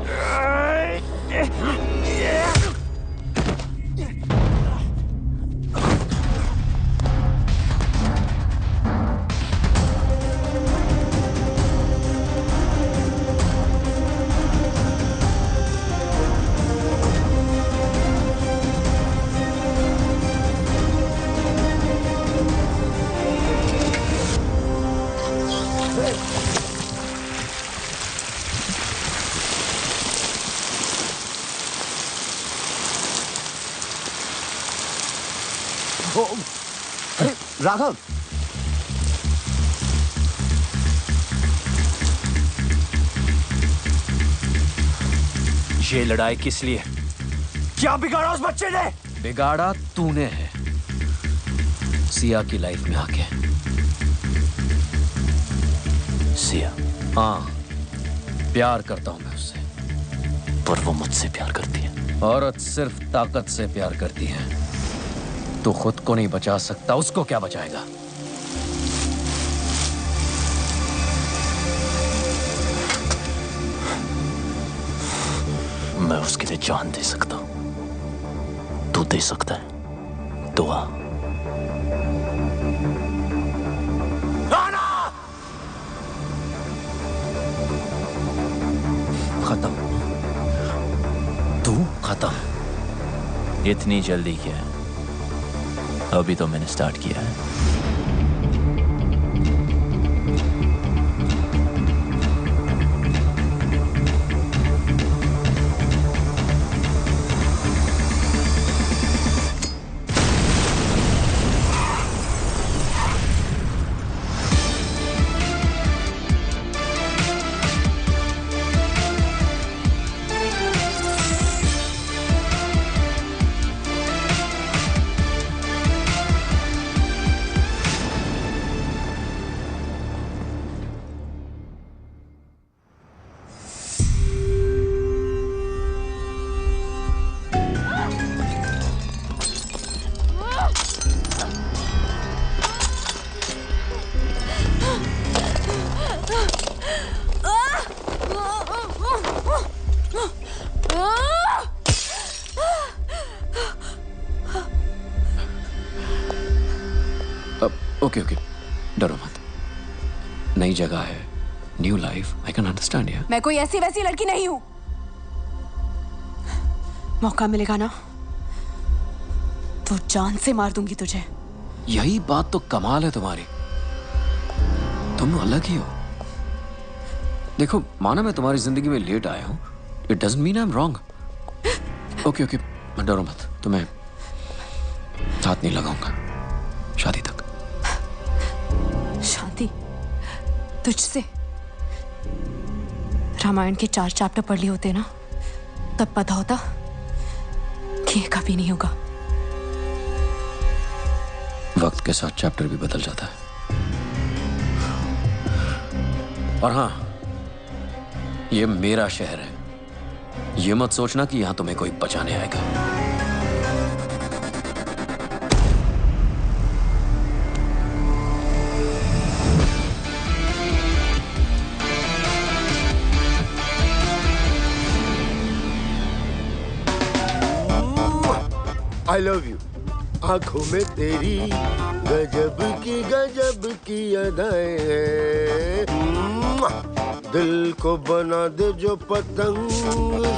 अरे राघव, ये लड़ाई किस लिए? क्या बिगाड़ा उस बच्चे ने? बिगाड़ा तूने है, सिया की लाइफ में आके। सिया, हाँ, प्यार करता हूं मैं उससे, पर वो मुझसे प्यार करती है। औरत सिर्फ ताकत से प्यार करती है। तू खुद को नहीं बचा सकता, उसको क्या बचाएगा? मैं उसके लिए जान दे सकता हूं, तू दे सकता है दुआ। खत्म, तू खत्म। इतनी जल्दी क्या है? अभी तो मैंने स्टार्ट किया है। ओके ओके, डरो मत। नई जगह है, new life, I can understand यार। मैं कोई ऐसी वैसी लड़की नहीं हूं। मौका मिलेगा ना तो जान से मार दूंगी तुझे। यही बात तो कमाल है तुम्हारी, तुम अलग ही हो। देखो, माना मैं तुम्हारी जिंदगी में लेट आया हूं, it doesn't mean I am wrong. Okay okay, डरो मत, तुम्हें हाथ नहीं लगाऊंगा शादी तक। शादी तुझसे? रामायण के 4 चैप्टर पढ़ लिए होते ना, तब पता होता कि ये कभी नहीं होगा। वक्त के साथ चैप्टर भी बदल जाता है। और हाँ, ये मेरा शहर है, ये मत सोचना कि यहां तुम्हें कोई बचाने आएगा। I love you। आंखों में तेरी गजब की अदाएं हैं, दिल को बना दे जो पतंग,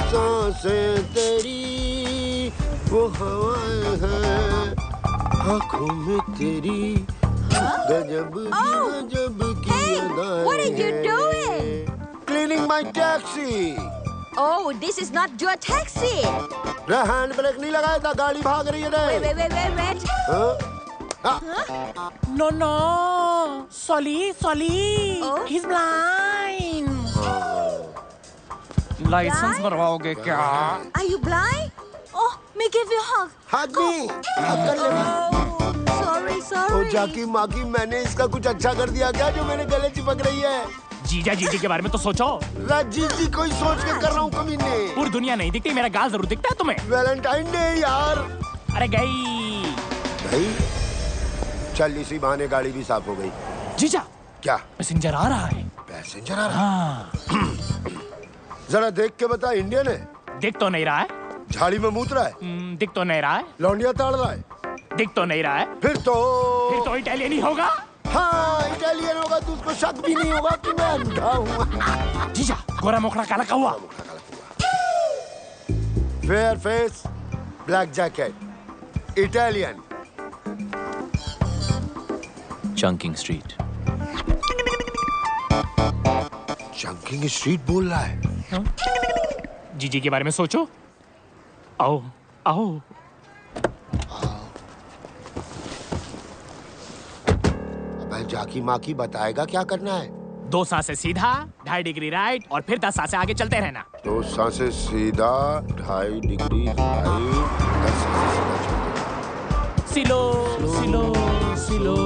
सांसें तेरी वो हवाएं हैं। आंखों में तेरी गजब की अदाएं। What are you doing? Cleaning my taxi। Oh, this is not your taxi। Hand brake नहीं लगाया था, गाड़ी भाग रही है रे। Wait। No, Solly, he's blind। License बनवाओगे क्या? Are you blind? Oh, me give you a hug। Hug me। Sorry। ओ जाकी माकी, मैंने इसका कुछ अच्छा कर दिया क्या जो मेरे गले चिपक रही है? जीजी के बारे में तो सोचो। जी कोई सोच के कर रहा हूँ कमीने। पूरी दुनिया नहीं दिखती, मेरा गाल जरूर दिखता है तुम्हें। वैलेंटाइन डे यार। अरे गई चल, इसी बहाने गाड़ी भी साफ हो गई। जीजा, क्या पैसेंजर आ रहा है? पैसेंजर आ रहा है? जरा देख के बता, इंडियन है? दिख तो नहीं रहा है। झाड़ी में मूत रहा है? दिख तो नहीं रहा है। लौंडिया ताड़ रहा है? दिख तो नहीं रहा है। फिर तो इटालियन ही होगा। हाँ, इटालियन होगा तो उसको शक भी नहीं होगा कि मैं अंधा हूँ। जीजा, गोरा मोखड़ा काला कौवा। Fair face, black jacket, Italian. Chunking street. Chunking street बोल रहा है? जीजी के बारे में सोचो। आओ आओ। अब जाकी माकी बताएगा क्या करना है। 2 सांसें सीधा, 2.5 डिग्री राइट और फिर 10 सांसें आगे चलते रहना। 2 सांसें सीधा, 2.5 डिग्री राइट, 10 सांसें सीधा चलते। सिलो सिलो सिलो,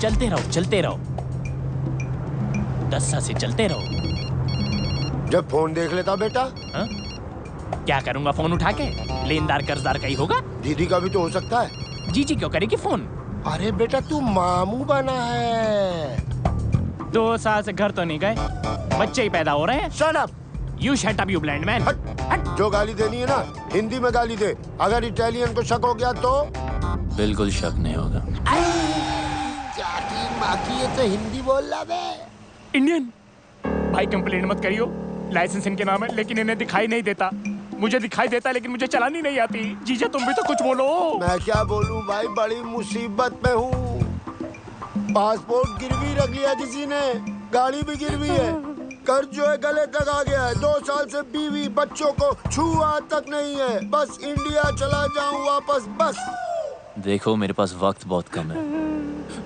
चलते रहो चलते रहो, 10 सांसें चलते रहो। जब फोन देख लेता बेटा? हा? क्या करूंगा फोन उठा के? लेनदार कर्जदार का ही होगा। दीदी का भी तो हो सकता है। जीजी क्यों करेगी फोन? अरे बेटा तू मामू बना है। 2 साल से घर तो नहीं गए, बच्चे ही पैदा हो रहे हैं। Shut up. You shut up, you blind man. हट। जो गाली देनी है ना हिंदी में गाली दे। अगर इटालियन को शक हो गया तो? बिल्कुल शक नहीं होगा। जाकी माकी ये तो हिंदी बोल रहा बे। इंडियन भाई कंप्लेंट मत करियो, लाइसेंस इनके नाम है लेकिन इन्हें दिखाई नहीं देता। मुझे दिखाई देता लेकिन मुझे चलानी नहीं आती। जीजा तुम भी तो कुछ बोलो। मैं क्या बोलूं भाई, बड़ी मुसीबत में हूँ। पासपोर्ट गिरवी रख लिया किसी ने, गाड़ी भी गिरवी है, कर्ज जो है गले तक आ गया है। 2 साल से बीवी बच्चों को छुआ तक नहीं है। बस इंडिया चला जाऊं वापस बस। देखो मेरे पास वक्त बहुत कम है।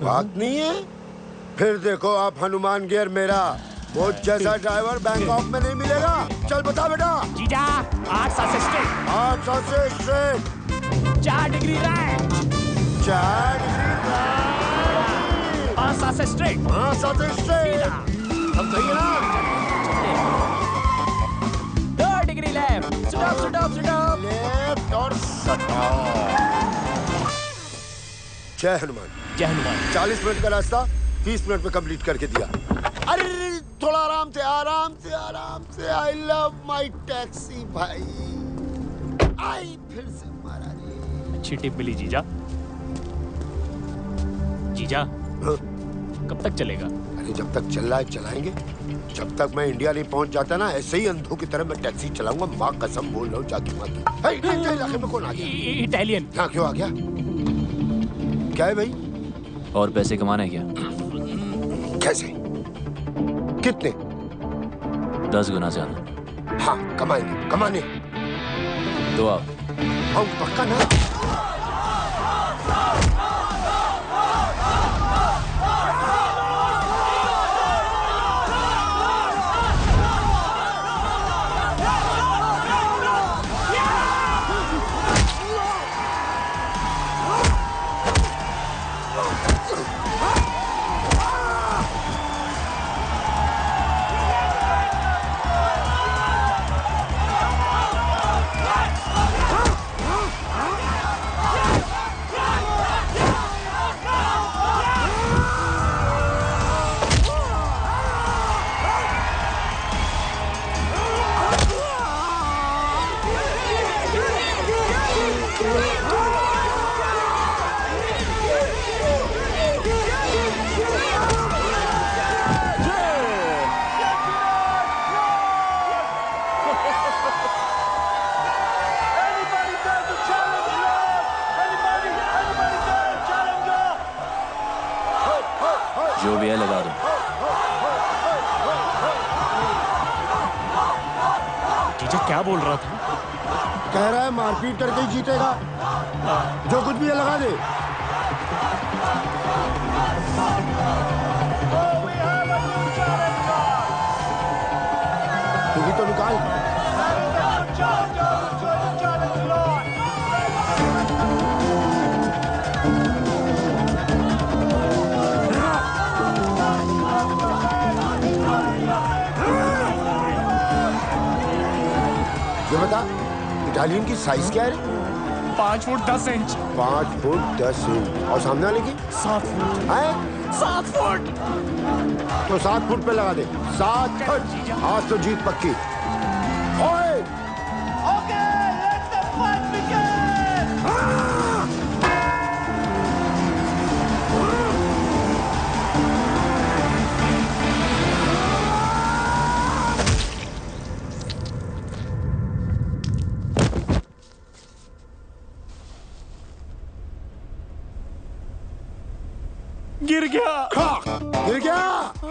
वक्त नहीं है? फिर देखो आप हनुमान गियर मेरा, वो जैसा ड्राइवर बैंकॉक में नहीं मिलेगा। चल बता बेटा। जीजा 8 सांसें स्ट्रेट, 8 सांसें straight, 4 degree right, 4 degree right, 5 सांसें स्ट्रेट, 5 सांसें स्ट्रेट। अब सही है ना? 2 degree left, stop stop stop, left और स्टॉप। जय हनुमान। जय हनुमान। 40 मिनट का रास्ता 30 मिनट में कंप्लीट करके दिया। अरे थोड़ा आराम से आराम से आराम से। आई लव माई टैक्सी भाई। आई फिर से मारा रे। अच्छी टिप मिली जीजा। जीजा कब तक चलेगा? अरे जब तक चल रहा है चलाएंगे। जब तक मैं इंडिया नहीं पहुंच जाता ना ऐसे ही अंधों की तरह मैं टैक्सी चलाऊंगा। माँ कसम बोल रहा हूँ जाकी माँ की। इलाके में कौन आ गया? इटालियन। हाँ क्यों आ गया? क्या है भाई? और पैसे कमाना है क्या? कैसे? कितने? 10 गुना ज्यादा। हाँ कमाएंगे, कमाने। तो आओ। आओ पक्का ना? जो भी है लगा दो। जीजा क्या बोल रहा था? कह रहा है मारपीट करके ही जीतेगा। जो कुछ भी है लगा दे। तू भी तो निकाल। ये बता इटालियन की साइज क्या है? 5 फुट 10 इंच। 5 foot 10 inch. और सामने वाले की? 7 फुट। है? 7 फुट। तो 7 फुट पे लगा दे। 7 फुट। आज तो जीत पक्की। ओए गिर गया। गिर गया।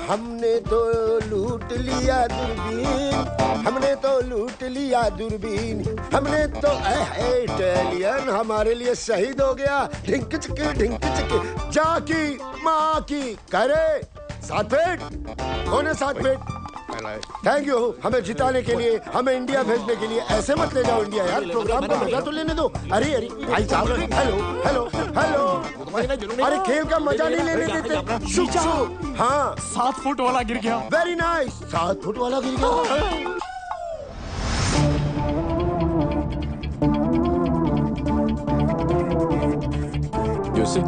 हमने तो लूट लिया दूरबीन, हमने तो लूट लिया दूरबीन, हमने तो इटालियन हमारे लिए शहीद हो गया। ढिंक चिक जाकी माँ की करे 7 फीट कौन 7 फीट। थैंक यू हमें जिताने के लिए, हमें इंडिया भेजने के लिए। ऐसे मत ले जाओ इंडिया यार, प्रोग्राम को मजा तो लेने दो। अरे अरे भाई साहब, हेलो हेलो हेलो, अरे खेल का मजा नहीं लेने देते। शुभ हाँ 7 फुट वाला गिर गया। वेरी नाइस, 7 फुट वाला गिर गया। जोशी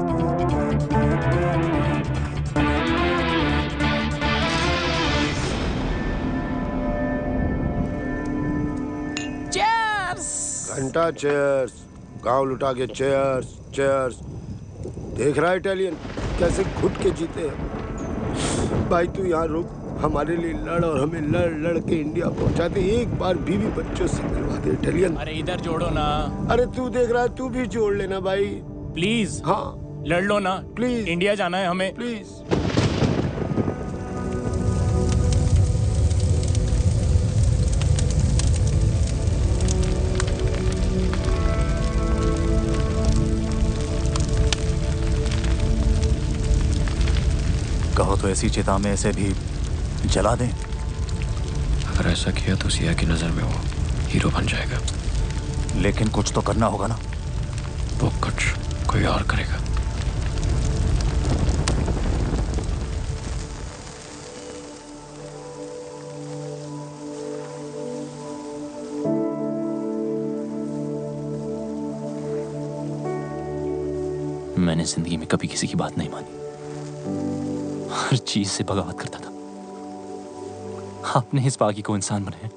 घंटा चेयर्स, गांव लुटा के चेयर्स चेयर्स। देख रहा है इटालियन कैसे घुट के जीते हैं। भाई तू यहाँ रुक, हमारे लिए लड़ और हमें लड़ लड़ के इंडिया पहुंचा दे। एक बार बीवी बच्चों से मिलवा दे इटालियन। अरे इधर जोड़ो ना। अरे तू देख रहा है, तू भी जोड़ लेना भाई प्लीज। हाँ लड़ लो ना प्लीज, इंडिया जाना है हमें प्लीज। कहो तो ऐसी चिता में ऐसे भी जला दें। अगर ऐसा किया तो सिया की नजर में वो हीरो बन जाएगा। लेकिन कुछ तो करना होगा ना। वो कुछ कोई और करेगा। मैंने जिंदगी में कभी किसी की बात नहीं मानी, हर चीज से बगावत करता था। आपने इस बागी को इंसान बनाया।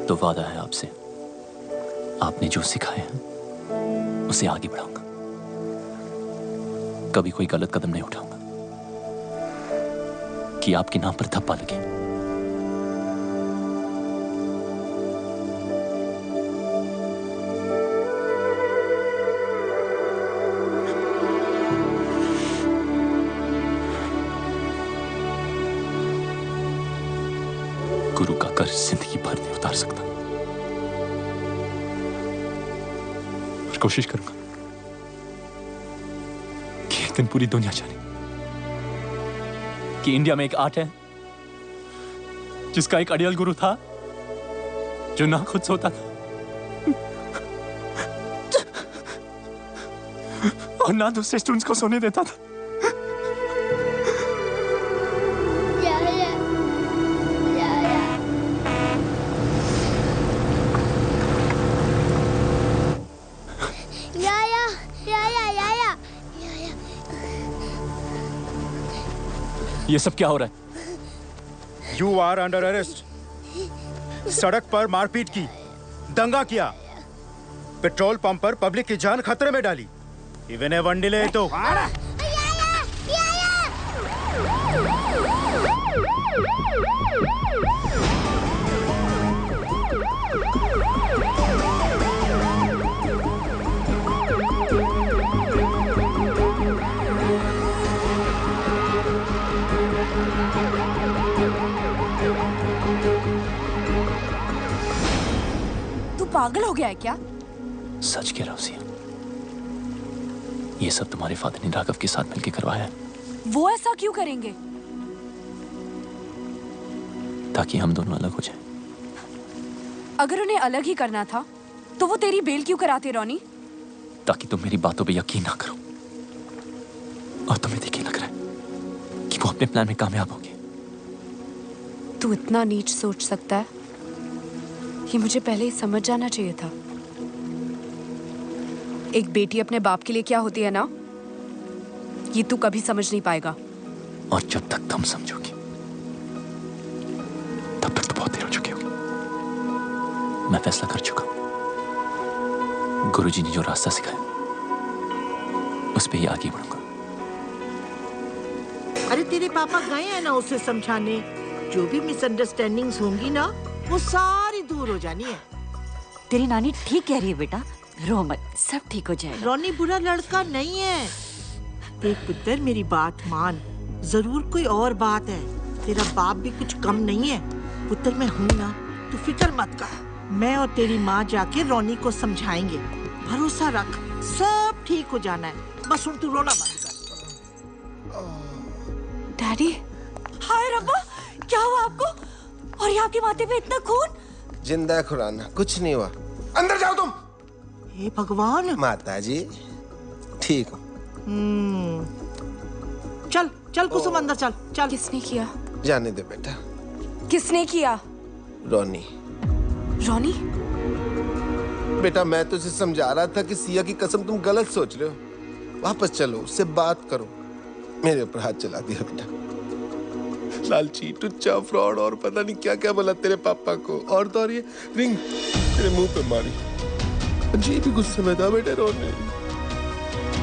तो वादा है आपसे, आपने जो सिखाया है उसे आगे बढ़ाऊंगा। कभी कोई गलत कदम नहीं उठाऊंगा कि आपके नाम पर धब्बा लगे। गुरु का कर्ज जिंदगी भर नहीं उतार सकता, और कोशिश करूंगा कि एक दिन पूरी दुनिया जाने कि इंडिया में एक आर्ट है जिसका एक अड़ियल गुरु था जो ना खुद सोता था और ना दूसरे स्टूडेंट्स को सोने देता था। ये सब क्या हो रहा है? You are under arrest. सड़क पर मारपीट की, दंगा किया, पेट्रोल पंप पर पब्लिक की जान खतरे में डाली। इवन ए वन डिले तो पागल हो गया है क्या? सच कह रहा हूं सिया, ये सब तुम्हारे फादर ने राघव के साथ मिलकर करवाया है। वो ऐसा क्यों करेंगे? ताकि हम दोनों अलग हो जाएं। अगर उन्हें अलग ही करना था तो वो तेरी बेल क्यों कराते रोनी? ताकि तुम मेरी बातों पे यकीन ना करो और तुम्हें देखिए लग रहा है कि वो अपने प्लान में कामयाब होंगे। तू इतना नीच सोच सकता है? ये मुझे पहले ही समझ जाना चाहिए था। एक बेटी अपने बाप के लिए क्या होती है ना, ये तू कभी समझ नहीं पाएगा। और जब तक तुम समझोगी तब तक तो बहुत देर हो चुकी होगी। मैं फैसला कर चुका हूं। गुरुजी ने जो रास्ता सिखाया उस पे ही आगे बढ़ूंगा। अरे तेरे पापा गए हैं ना उसे समझाने। जो भी मिसअंडरस्टैंडिंग्स होंगी ना वो सारी दूर हो जानी है। तेरी नानी ठीक कह रही है बेटा, रो मत, सब ठीक हो जाएगा। रोनी बुरा लड़का नहीं है। देख पुत्र, मेरी बात मान, जरूर कोई और बात है। तेरा बाप भी कुछ कम नहीं है। पुत्र मैं हूं ना, तू फिक्र मत कर। मैं और तेरी माँ जाके रोनी को समझाएंगे। भरोसा रख, सब ठीक हो जाना है। बस तू रोना बंद कर। डैडी, हाय रब्बा, क्या हुआ आपको? और ये आपके माथे पे इतना खून? जिंदा खुराना, कुछ नहीं हुआ। अंदर जाओ तुम। हे भगवान। माता जी ठीक हो? चल चल कुसुम, अंदर चल चल। किसने किया? जाने दे बेटा। किसने किया? रोनी। रोनी? बेटा मैं तुझे समझा रहा था कि सिया की कसम तुम गलत सोच रहे हो। वापस चलो, उससे बात करो। मेरे ऊपर हाथ चला दिया बेटा। लालची, टुच्चा, फ्रॉड और पता नहीं क्या क्या बोला तेरे पापा को। और तो और ये रिंग तेरे मुंह पे मारी। जी भी गुस्से में था बेटे रोने।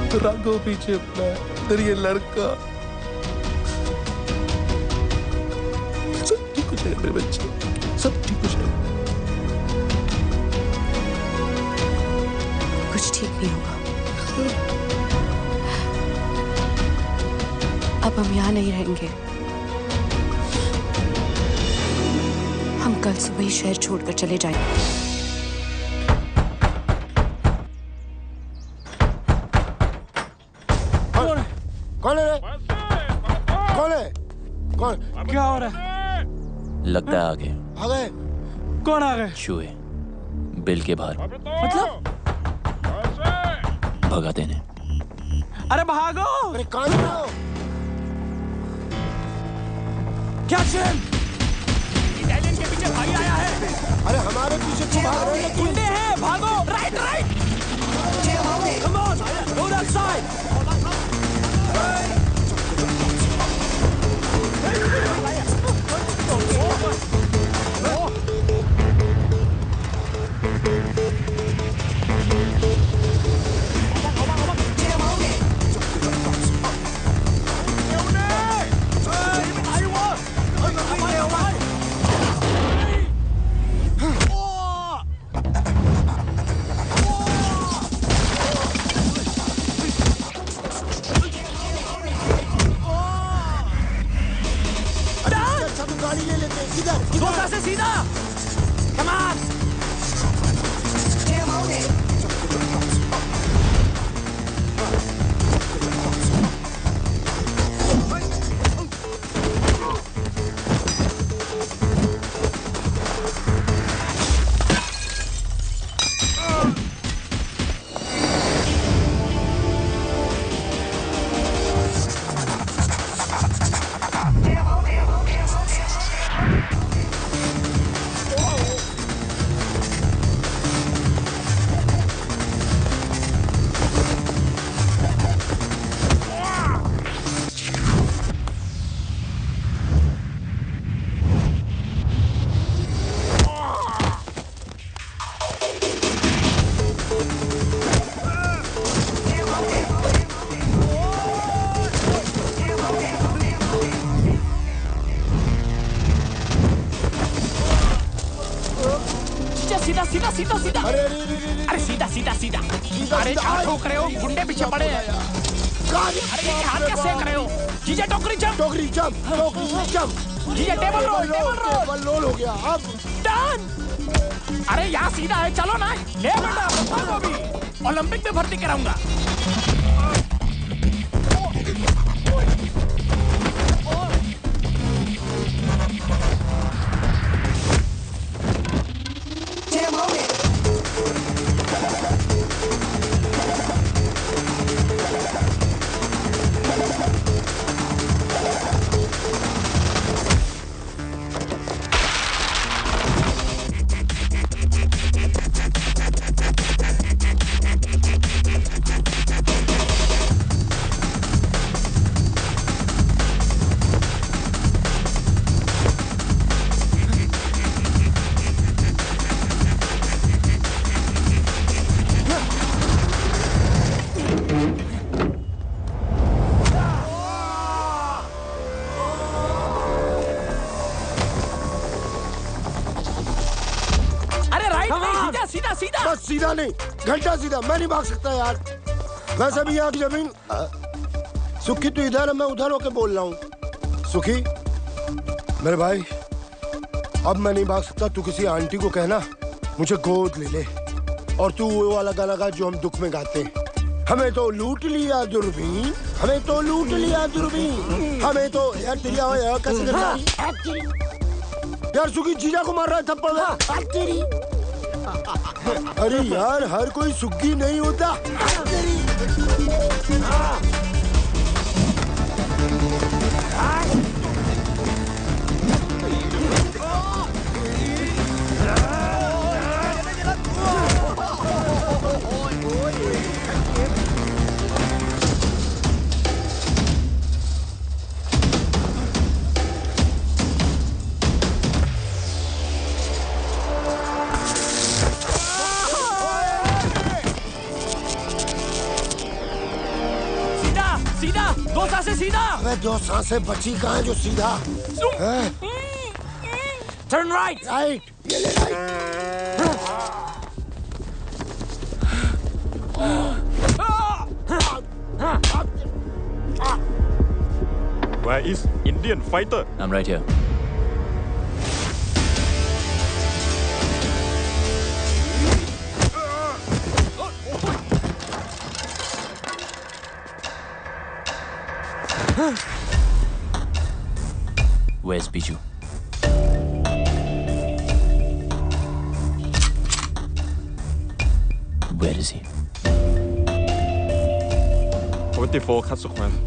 तो राघव पीछे अपना इधर ये लड़का। सब ठीक हो जाएगा मेरे बच्चे, सब ठीक हो जाएगा। कुछ ठीक नहीं होगा। अब हम यहाँ नहीं रहेंगे। हम कल सुबह ही शहर छोड़कर चले जाएंगे। कौन है? कौन है? कौन? क्या हो रहा है? लगता है आ गए। आ गए? कौन आ गए? चूहे बिल के बाहर। मतलब? भगा देने। अरे भागो! अरे कौन हो? क्या चैन? इटालियन के पीछे भाई आया है। अरे हमारे पीछे क्यों भाग रहे हैं? गुंडे हैं, भागो! Right right! Come on, go that side! सीधा। अरे सीधा सीधा सीधा। अरे क्या ठोक रहे हो? गुंडे पीछे पड़े हैं। अरे ये हाथ क्या सेक रहे हो? जीजा टोकरी जंप। टोकरी जंप। जीजा टेबल रोल हो गया। अब डन। अरे यहाँ सीधा है, चलो ना। ले बेटा, को भी ओलंपिक में भर्ती कराऊंगा। सीधा। बस सीधा नहीं, घंटा सीधा। मैं नहीं भाग सकता यार। वैसे भी यहाँ की जमीन। सुखी तू इधर है, मैं उधर होके बोल रहा हूँ। सुखी मेरे भाई, अब मैं नहीं भाग सकता। तू किसी आंटी को कहना मुझे गोद ले ले, और तू वो वाला गाना गा जो हम दुख में गाते हैं। हमें तो लूट लिया दूरबीन, हमें तो लूट लिया दूरबीन, हमें तो यार तेरी आवाज़ कैसे करता है यार। सुखी जीजा को मार रहा है थप्पड़ में। अरे यार हर कोई सुग्गी नहीं होता। सीधा, दो सांसें सीधा। अबे दो सांसें बची कहाँ है जो सीधा? Turn right. राइट, ये ले Where is Indian fighter? I'm right here. Where's Biju? Where is he? 44 consequence.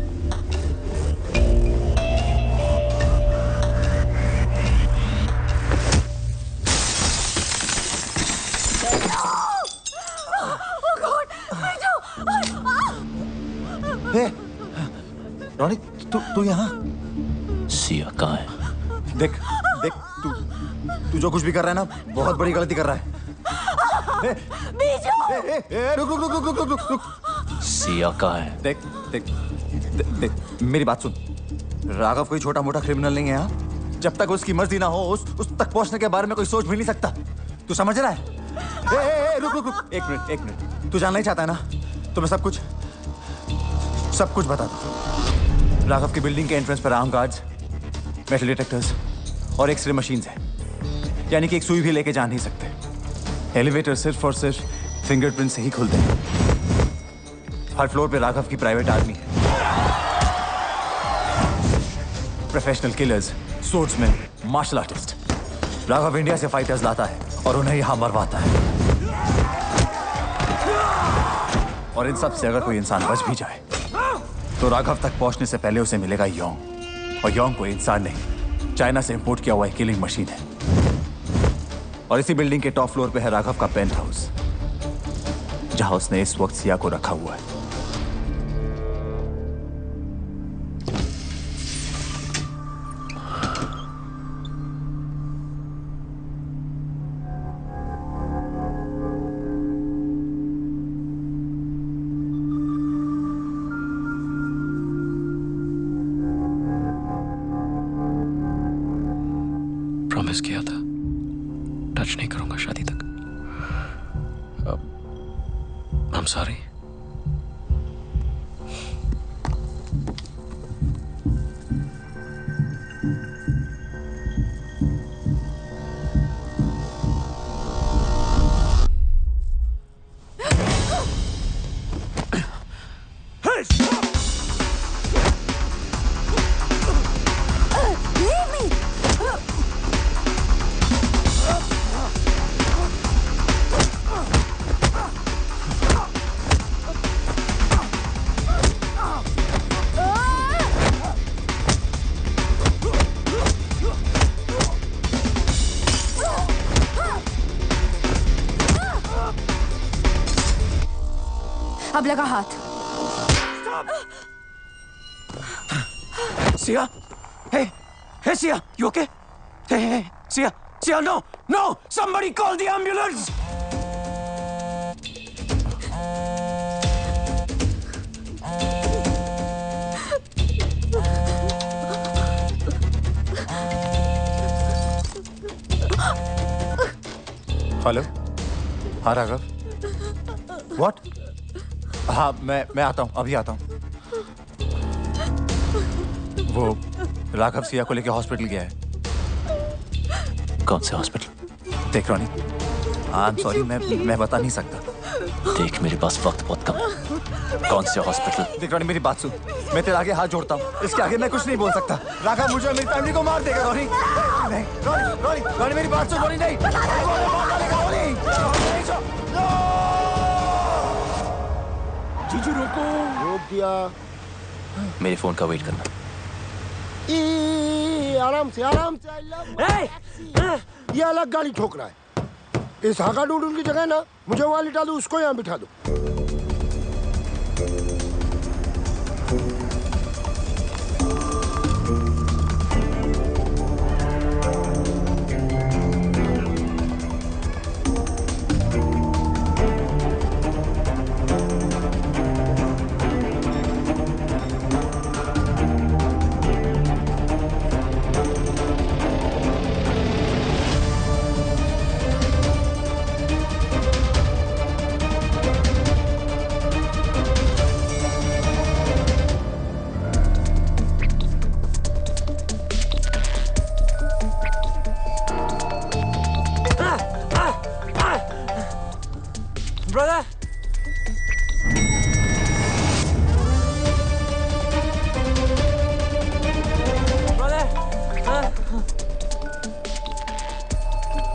Ronnie, तू यहाँ? सिया कहाँ है? देख देख, तू जो कुछ भी कर रहा है ना, बहुत बड़ी गलती कर रहा है। रुक रुक रुक रुक रुक रुक। सिया कहाँ है? देख देख देख, मेरी बात सुन। राघव कोई छोटा मोटा क्रिमिनल नहीं है। हाँ, जब तक उसकी मर्जी ना हो उस तक पहुंचने के बारे में कोई सोच भी नहीं सकता। तू समझ रहा है? रुक रुक रुक, एक मिनट। तू जानना ही चाहता है ना, तो मैं सब कुछ बता दूं। राघव की बिल्डिंग के एंट्रेंस पर आर्म गार्ड्स, मेटल डिटेक्टर्स और एक्सरे मशीन्स हैं। यानी कि एक सुई भी लेके जा नहीं सकते। एलिवेटर सिर्फ और सिर्फ फिंगरप्रिंट से ही खुलते हैं। हर फ्लोर पे राघव की प्राइवेट आर्मी है। Professional killers, swordsmen, martial artist. Raghav India से फाइटर्स लाता है और उन्हें यहां मरवाता है। और इन सब से अगर कोई इंसान बच भी जाए तो राघव तक पहुंचने से पहले उसे मिलेगा योंग। और योंग कोई इंसान नहीं, चाइना से इंपोर्ट किया हुआ एक किलिंग मशीन है। और इसी बिल्डिंग के टॉप फ्लोर पे है राघव का पेंट हाउस, जहां उसने इस वक्त सिया को रखा हुआ है। प्रॉमिस किया था टच नहीं करूंगा शादी तक। आई एम सॉरी। अब लगा हाथ। Siya, hey Sia, you okay? Hey, Sia, no, somebody call the ambulance. Hello, हाँ राघव, व्हाट? हाँ मैं आता हूँ, अभी आता हूँ। वो राघव सिया को लेके हॉस्पिटल गया है। कौन से हॉस्पिटल? देख रॉनी, आई एम सॉरी, मैं बता नहीं सकता। देख मेरे पास वक्त बहुत कम है। कौन से हॉस्पिटल? देख रॉनी, मेरी बात सुन, मैं तेरे आगे हाथ जोड़ता हूँ, इसके आगे मैं कुछ नहीं बोल सकता। राघव मुझे और मेरी फैमिली को मार देगा। रॉनी नहीं, रॉनी मेरी बात सुन। रॉनी नहीं, जीजू रोको। रोक दिया। मेरे फोन का वेट करना। आराम से आराम से। ये अलग गाड़ी ठोक रहा है। इस हाका डूडून की जगह ना मुझे वहां लिटा दो, उसको यहाँ बिठा दो। Brother!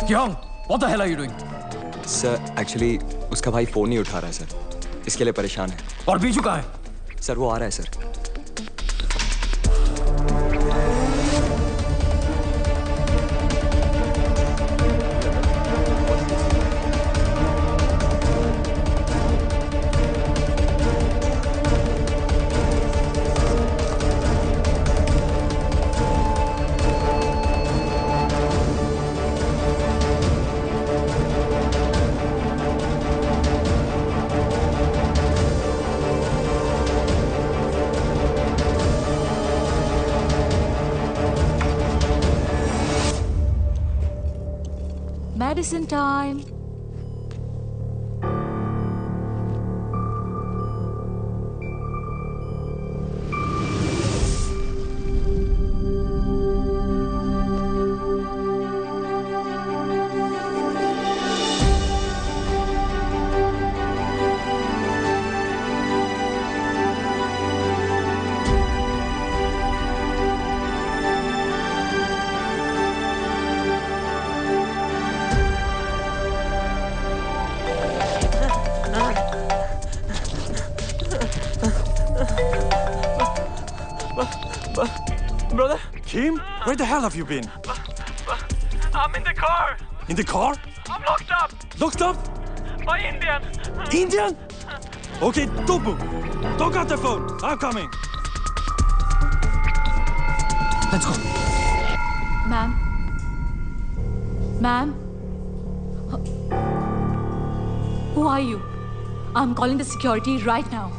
Kyung, what the hell are you doing? Sir actually उसका भाई फोन नहीं उठा रहा है सर, इसके लिए परेशान है। और बीजू कहाँ है? सर वो आ रहा है sir. Medicine time. Brother? Kim? Where the hell have you been? I'm in the car. In the car? I'm locked up. Locked up? By Indian. Indian? Okay, don't move. Don't cut the phone. I'm coming. Let's go. Ma'am. Ma'am. Who are you? I'm calling the security right now.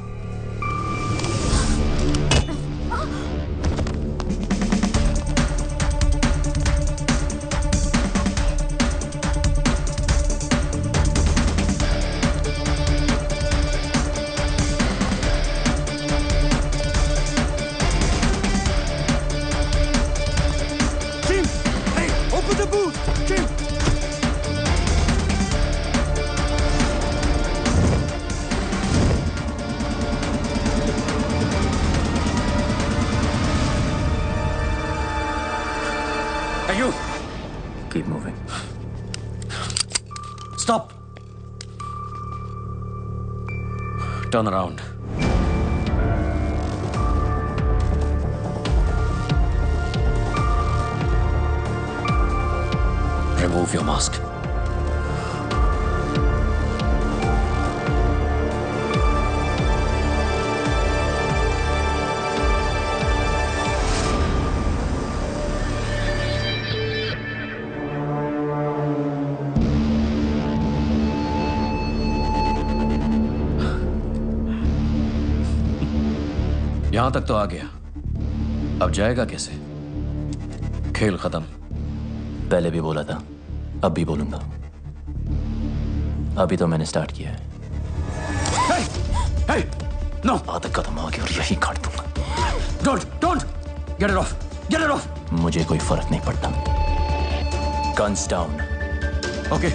Kim! Hey, open the boot! Kim! Hey, you! Keep moving. Stop! Turn around. Remove your mask. यहां तक तो आ गया, अब जाएगा कैसे? खेल खत्म। पहले भी बोला था, अब भी बोलूंगा। अभी तो मैंने स्टार्ट किया है। Hey! No! आधा कदम आगे और यही काट दूंगा। Don't! Get it off! Get it off! मुझे कोई फर्क नहीं पड़ता। Guns down. Okay.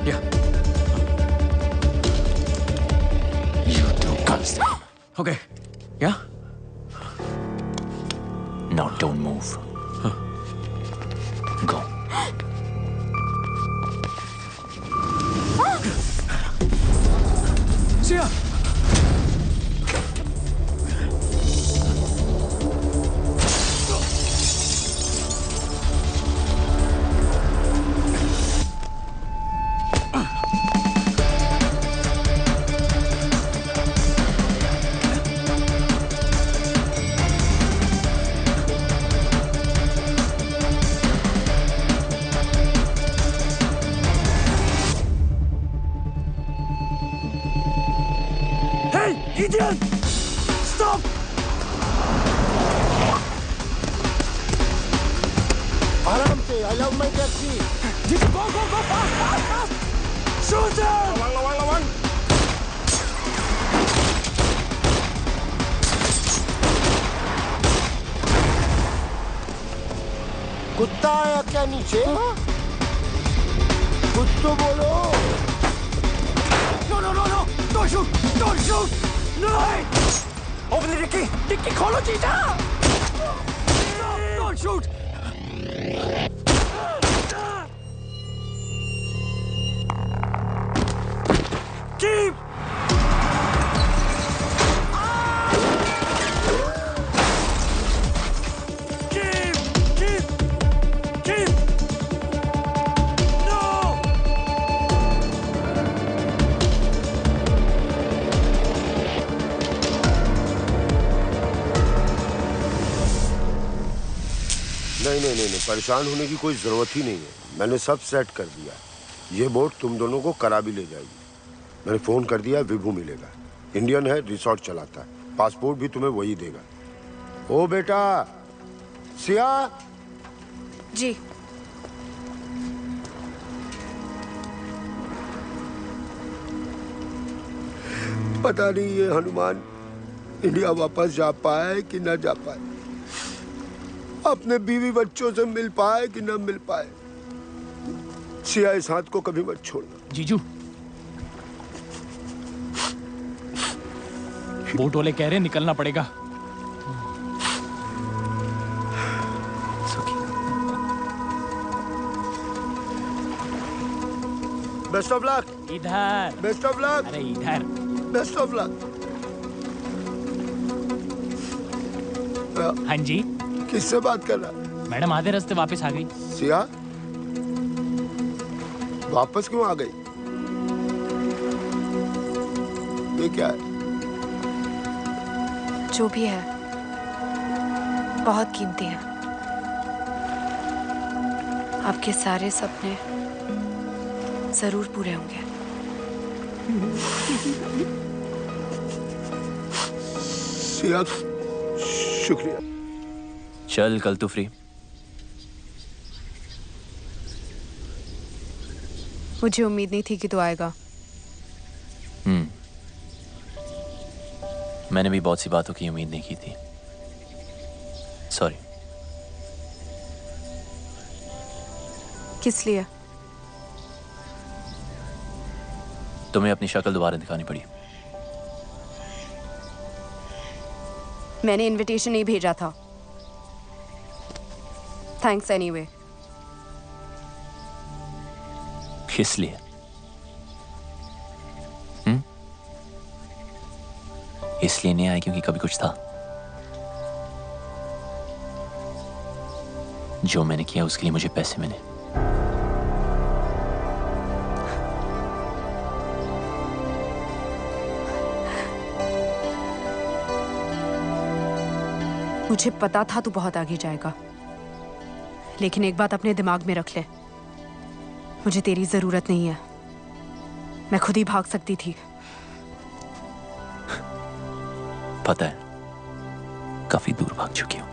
Yeah. You two guns down. Okay. Yeah? Now don't move. Go. Sia! Idiot! Stop! आराम से, I love my taxi. Go! Fast! Shoot him! लवण. कुत्ता आया क्या नीचे? कुछ तो बोलो. No! Don't shoot! No! Open the dicky! Dicky, खोलो जीजा! Don't shoot! Keep! Keep! No! नहीं, परेशान होने की कोई जरूरत ही नहीं है। मैंने सब सेट कर दिया। ये बोट तुम दोनों को करा भी ले जाएगी। मैंने फोन कर दिया, विभू मिलेगा। इंडियन है, रिसोर्ट चलाता है, पासपोर्ट भी तुम्हें वही देगा। ओ बेटा सिया जी। पता नहीं ये हनुमान इंडिया वापस जा पाए कि ना जा पाए, अपने बीवी बच्चों से मिल पाए कि ना मिल पाए। सिया इस हाथ को कभी मत छोड़ना। जीजू, बोट वाले कह रहे निकलना पड़ेगा। Best of luck. इधर। Best of luck. अरे इधर। Best of luck. हाँ जी। किससे बात कर रहा? मैडम आधे रास्ते वापस आ गई। सिया वापस क्यों आ गई? ये क्या है? जो भी है बहुत कीमती है। आपके सारे सपने जरूर पूरे होंगे। सिया शुक्रिया। चल कल तू फ्री? मुझे उम्मीद नहीं थी कि तू आएगा। मैंने भी बहुत सी बातों की उम्मीद नहीं की थी। सॉरी। किस लिए? तुम्हें अपनी शक्ल दोबारा दिखानी पड़ी। मैंने इनविटेशन नहीं भेजा था। Thanks anyway. किस लिए? इसलिए नहीं आया क्योंकि कभी कुछ था। जो मैंने किया उसके लिए मुझे पैसे मिले। मुझे पता था तू बहुत आगे जाएगा, लेकिन एक बात अपने दिमाग में रख ले, मुझे तेरी जरूरत नहीं है। मैं खुद ही भाग सकती थी। पता है, काफी दूर भाग चुकी हूं।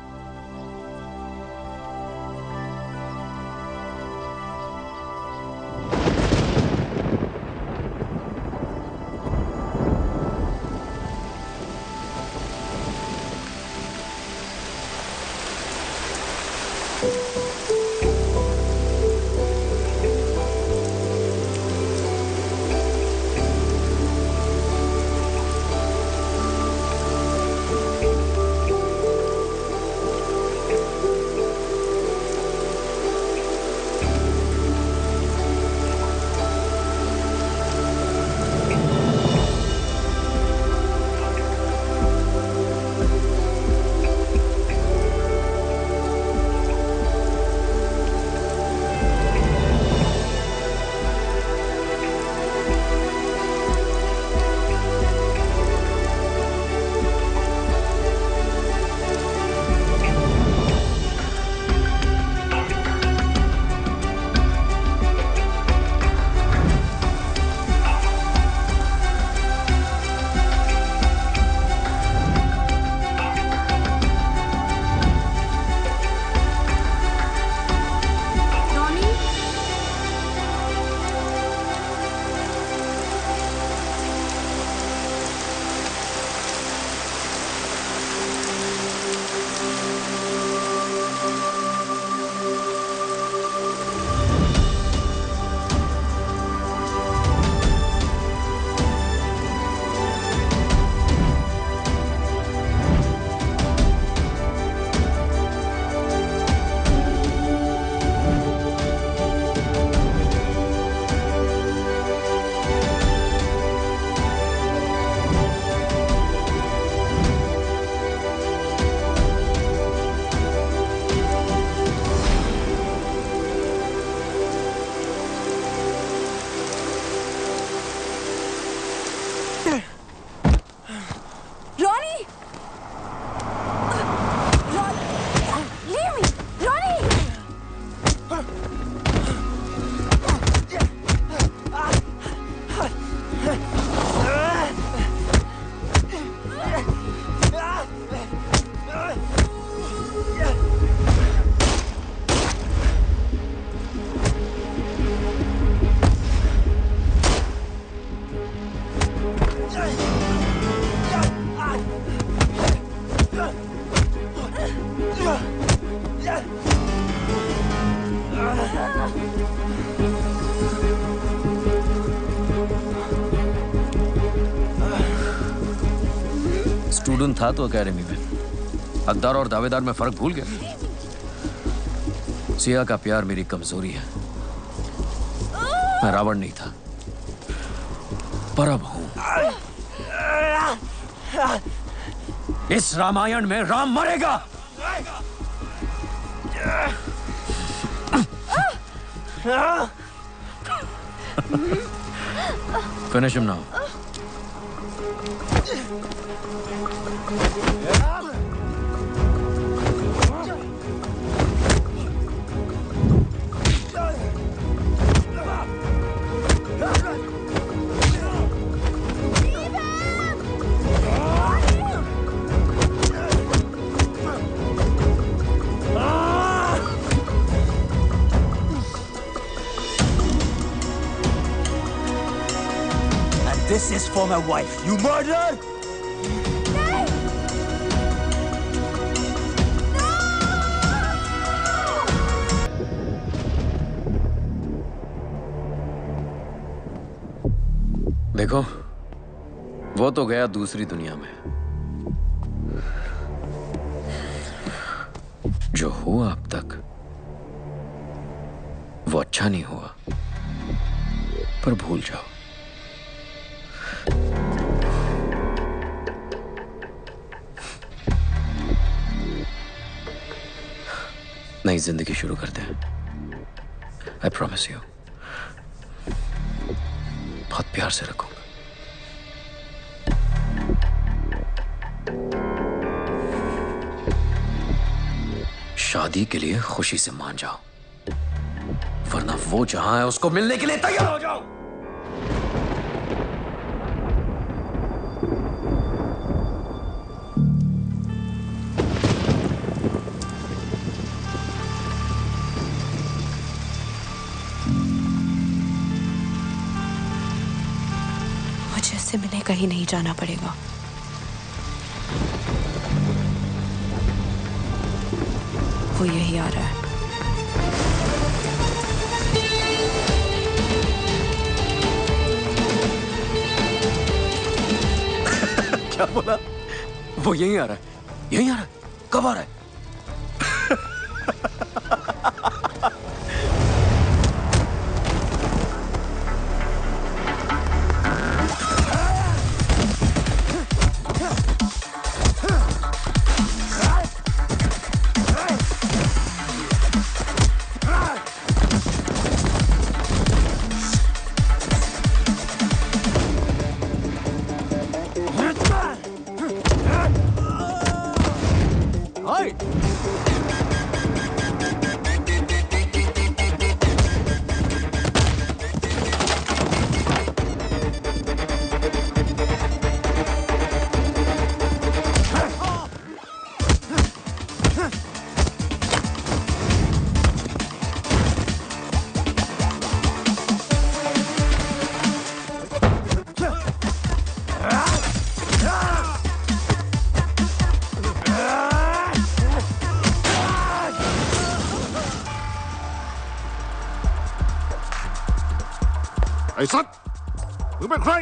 स्टूडेंट था तो अकेडमी में, हकदार और दावेदार में फर्क भूल गया। सिया का प्यार मेरी कमजोरी है। मैं रावण नहीं था, पर अब हूं। इस रामायण में राम मरेगा। Finish him now. This is for my wife. You murdered! देखो, वो तो गया दूसरी दुनिया में। जो हुआ अब तक वो अच्छा नहीं हुआ, पर भूल जाओ। नई जिंदगी शुरू करते हैं। आई प्रॉमिस यू, बहुत प्यार से रखूंगा। शादी के लिए खुशी से मान जाओ, वरना वो जहां है उसको मिलने के लिए तैयार हो जाओ। मुझे उससे मिलने कहीं नहीं जाना पड़ेगा। वो यही आ रहा है। क्या बोला? वो यहीं आ रहा है। यहीं आ रहा है? कब आ रहा है?ไอ้สัตว์มึงเป็นใคร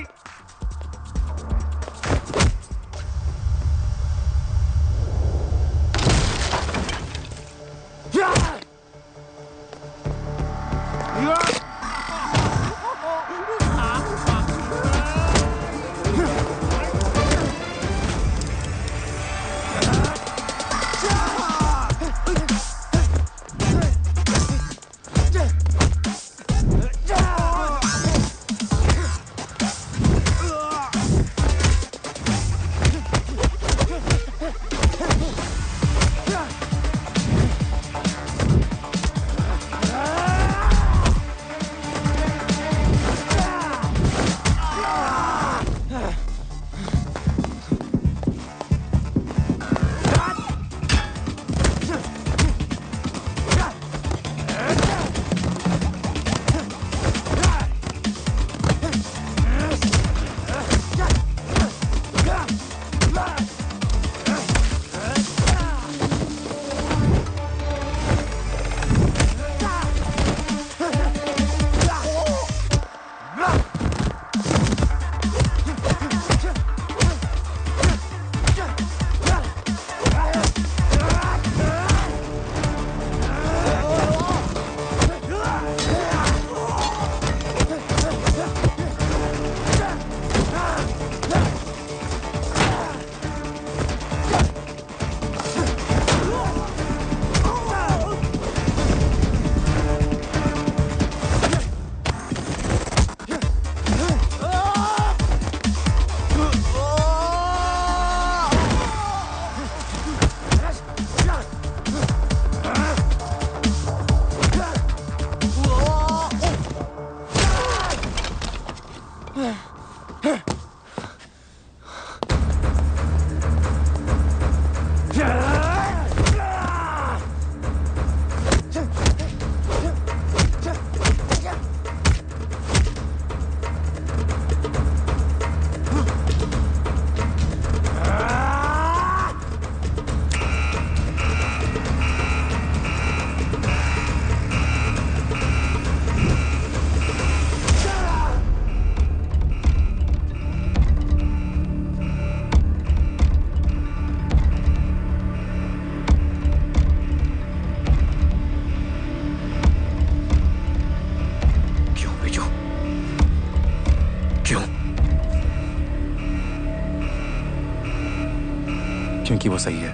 कि वो सही है।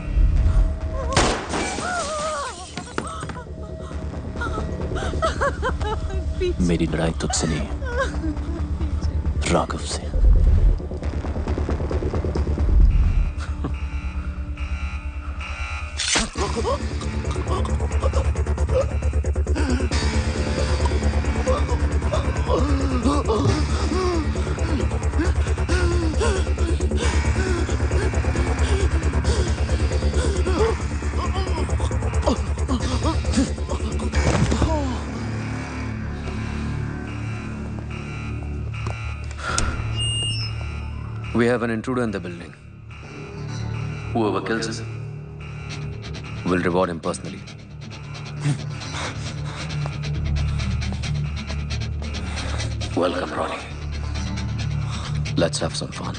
मेरी लड़ाई तुझसे नहीं, राघव से। We have an intruder in the building. Whoever kills him will reward him personally. Welcome, Ronnie. Let's have some fun.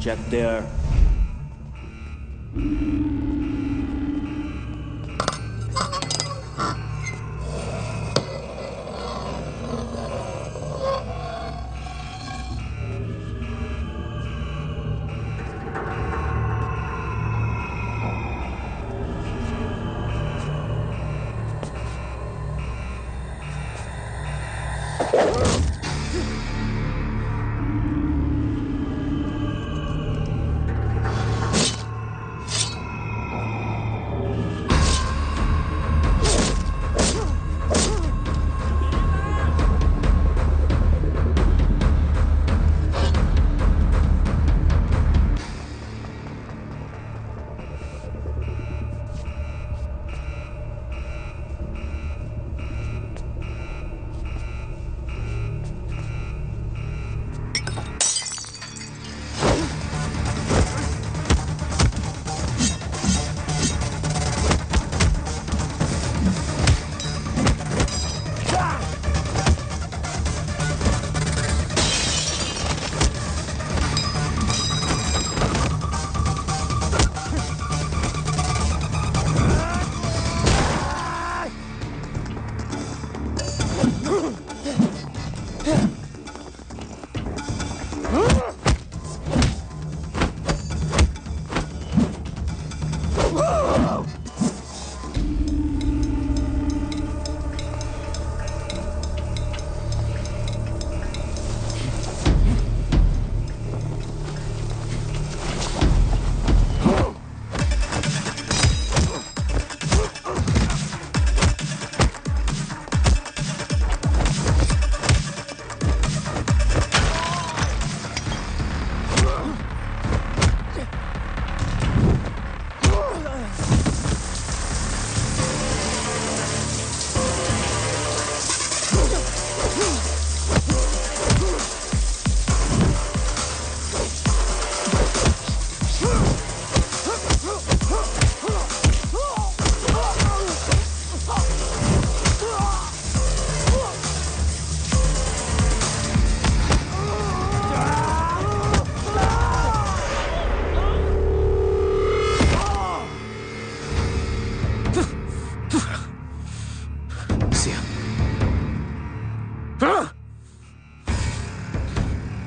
Check there.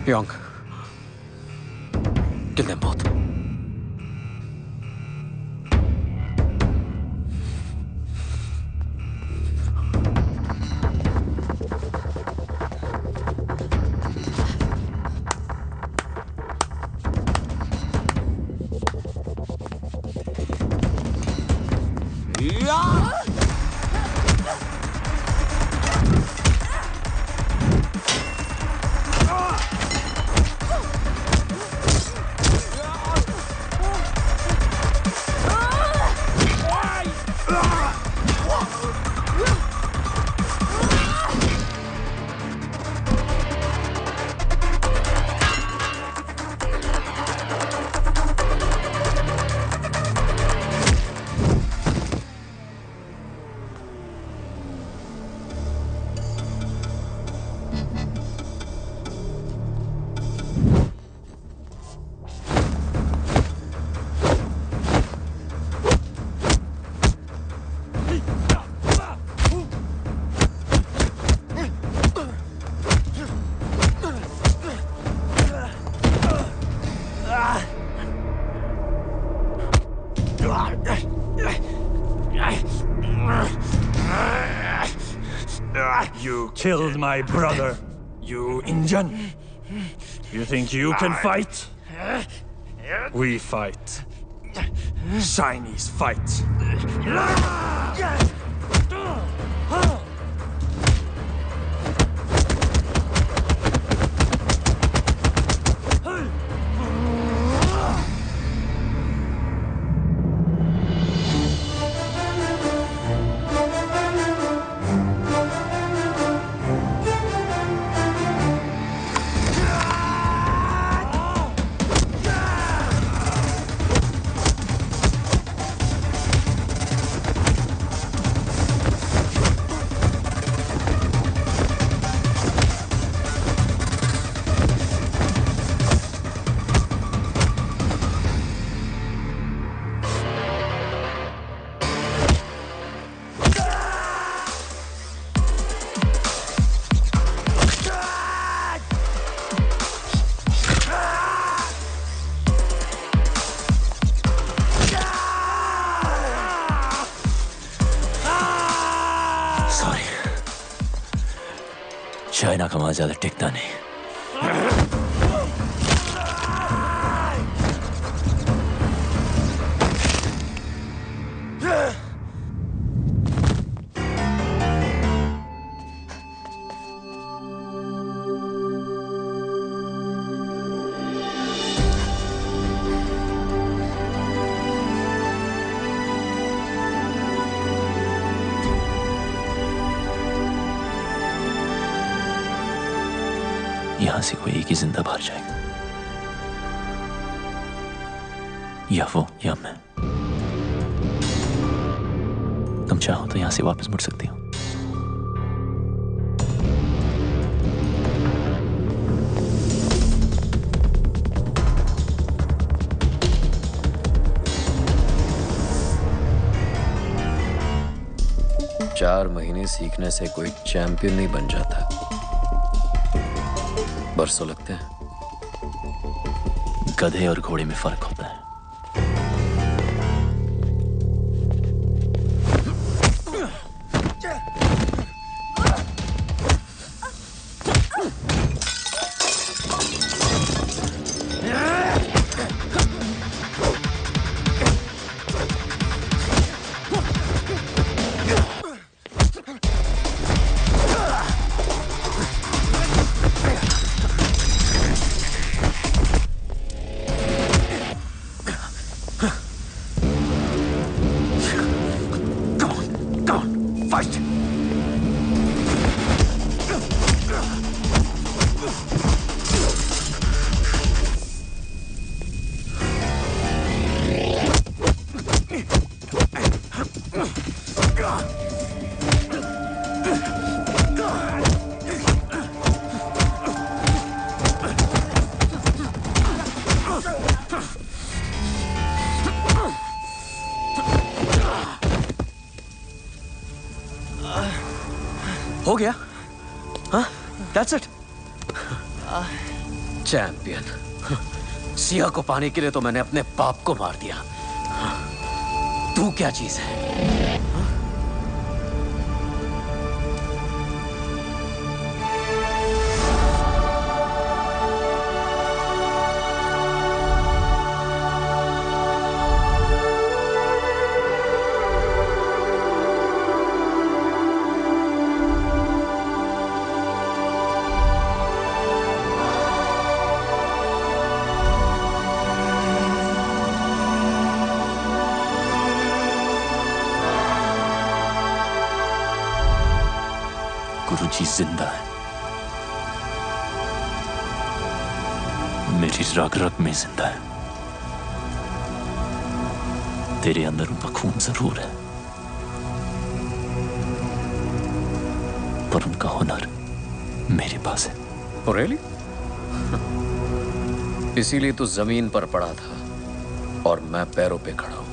Young. Kill them both. You killed my brother, you Indian. You think you can fight? We fight. Chinese fight. China का माल ज्यादा टिकता नहीं। यहां से कोई एक ही जिंदा बाहर जाएगा, या वो या मैं। तुम चाहो तो यहां से वापस मुड़ सकती हो। चार महीने सीखने से कोई चैंपियन नहीं बन जाता, बरसों लगते हैं। गधे और घोड़े में फर्क होता है। हो गया? हाँ? That's it. चैंपियन। सिया को पाने के लिए तो मैंने अपने बाप को मार दिया। तू क्या चीज है? गुरुजी जिंदा है, मेरी रग रग में जिंदा है। तेरे अंदर उनका खून जरूर है, पर उनका हुनर मेरे पास है। रियली? इसीलिए तू जमीन पर पड़ा था और मैं पैरों पे खड़ा हूं।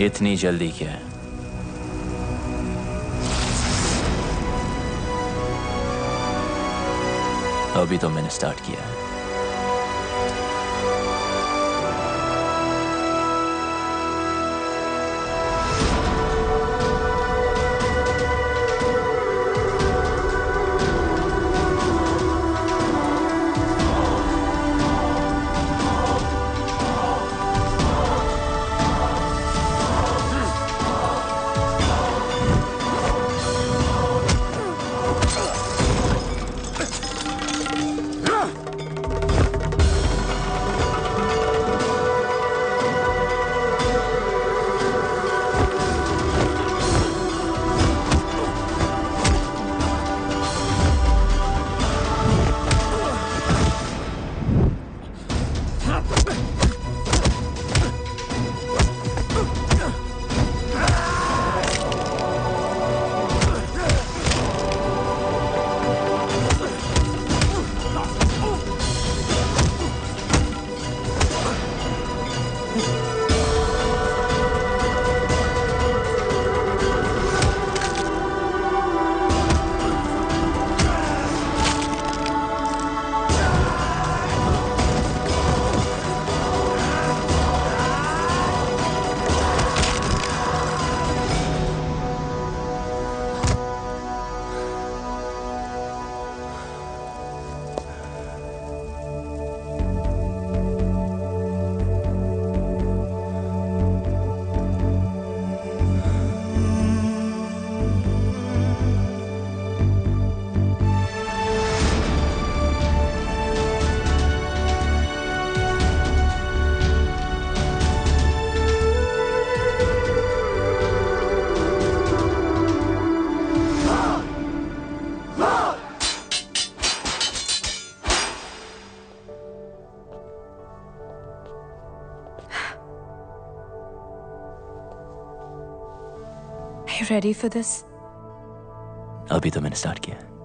इतनी जल्दी क्या है? अभी तो मैंने स्टार्ट किया है। Are you ready for this? अभी तो मैंने स्टार्ट किया है।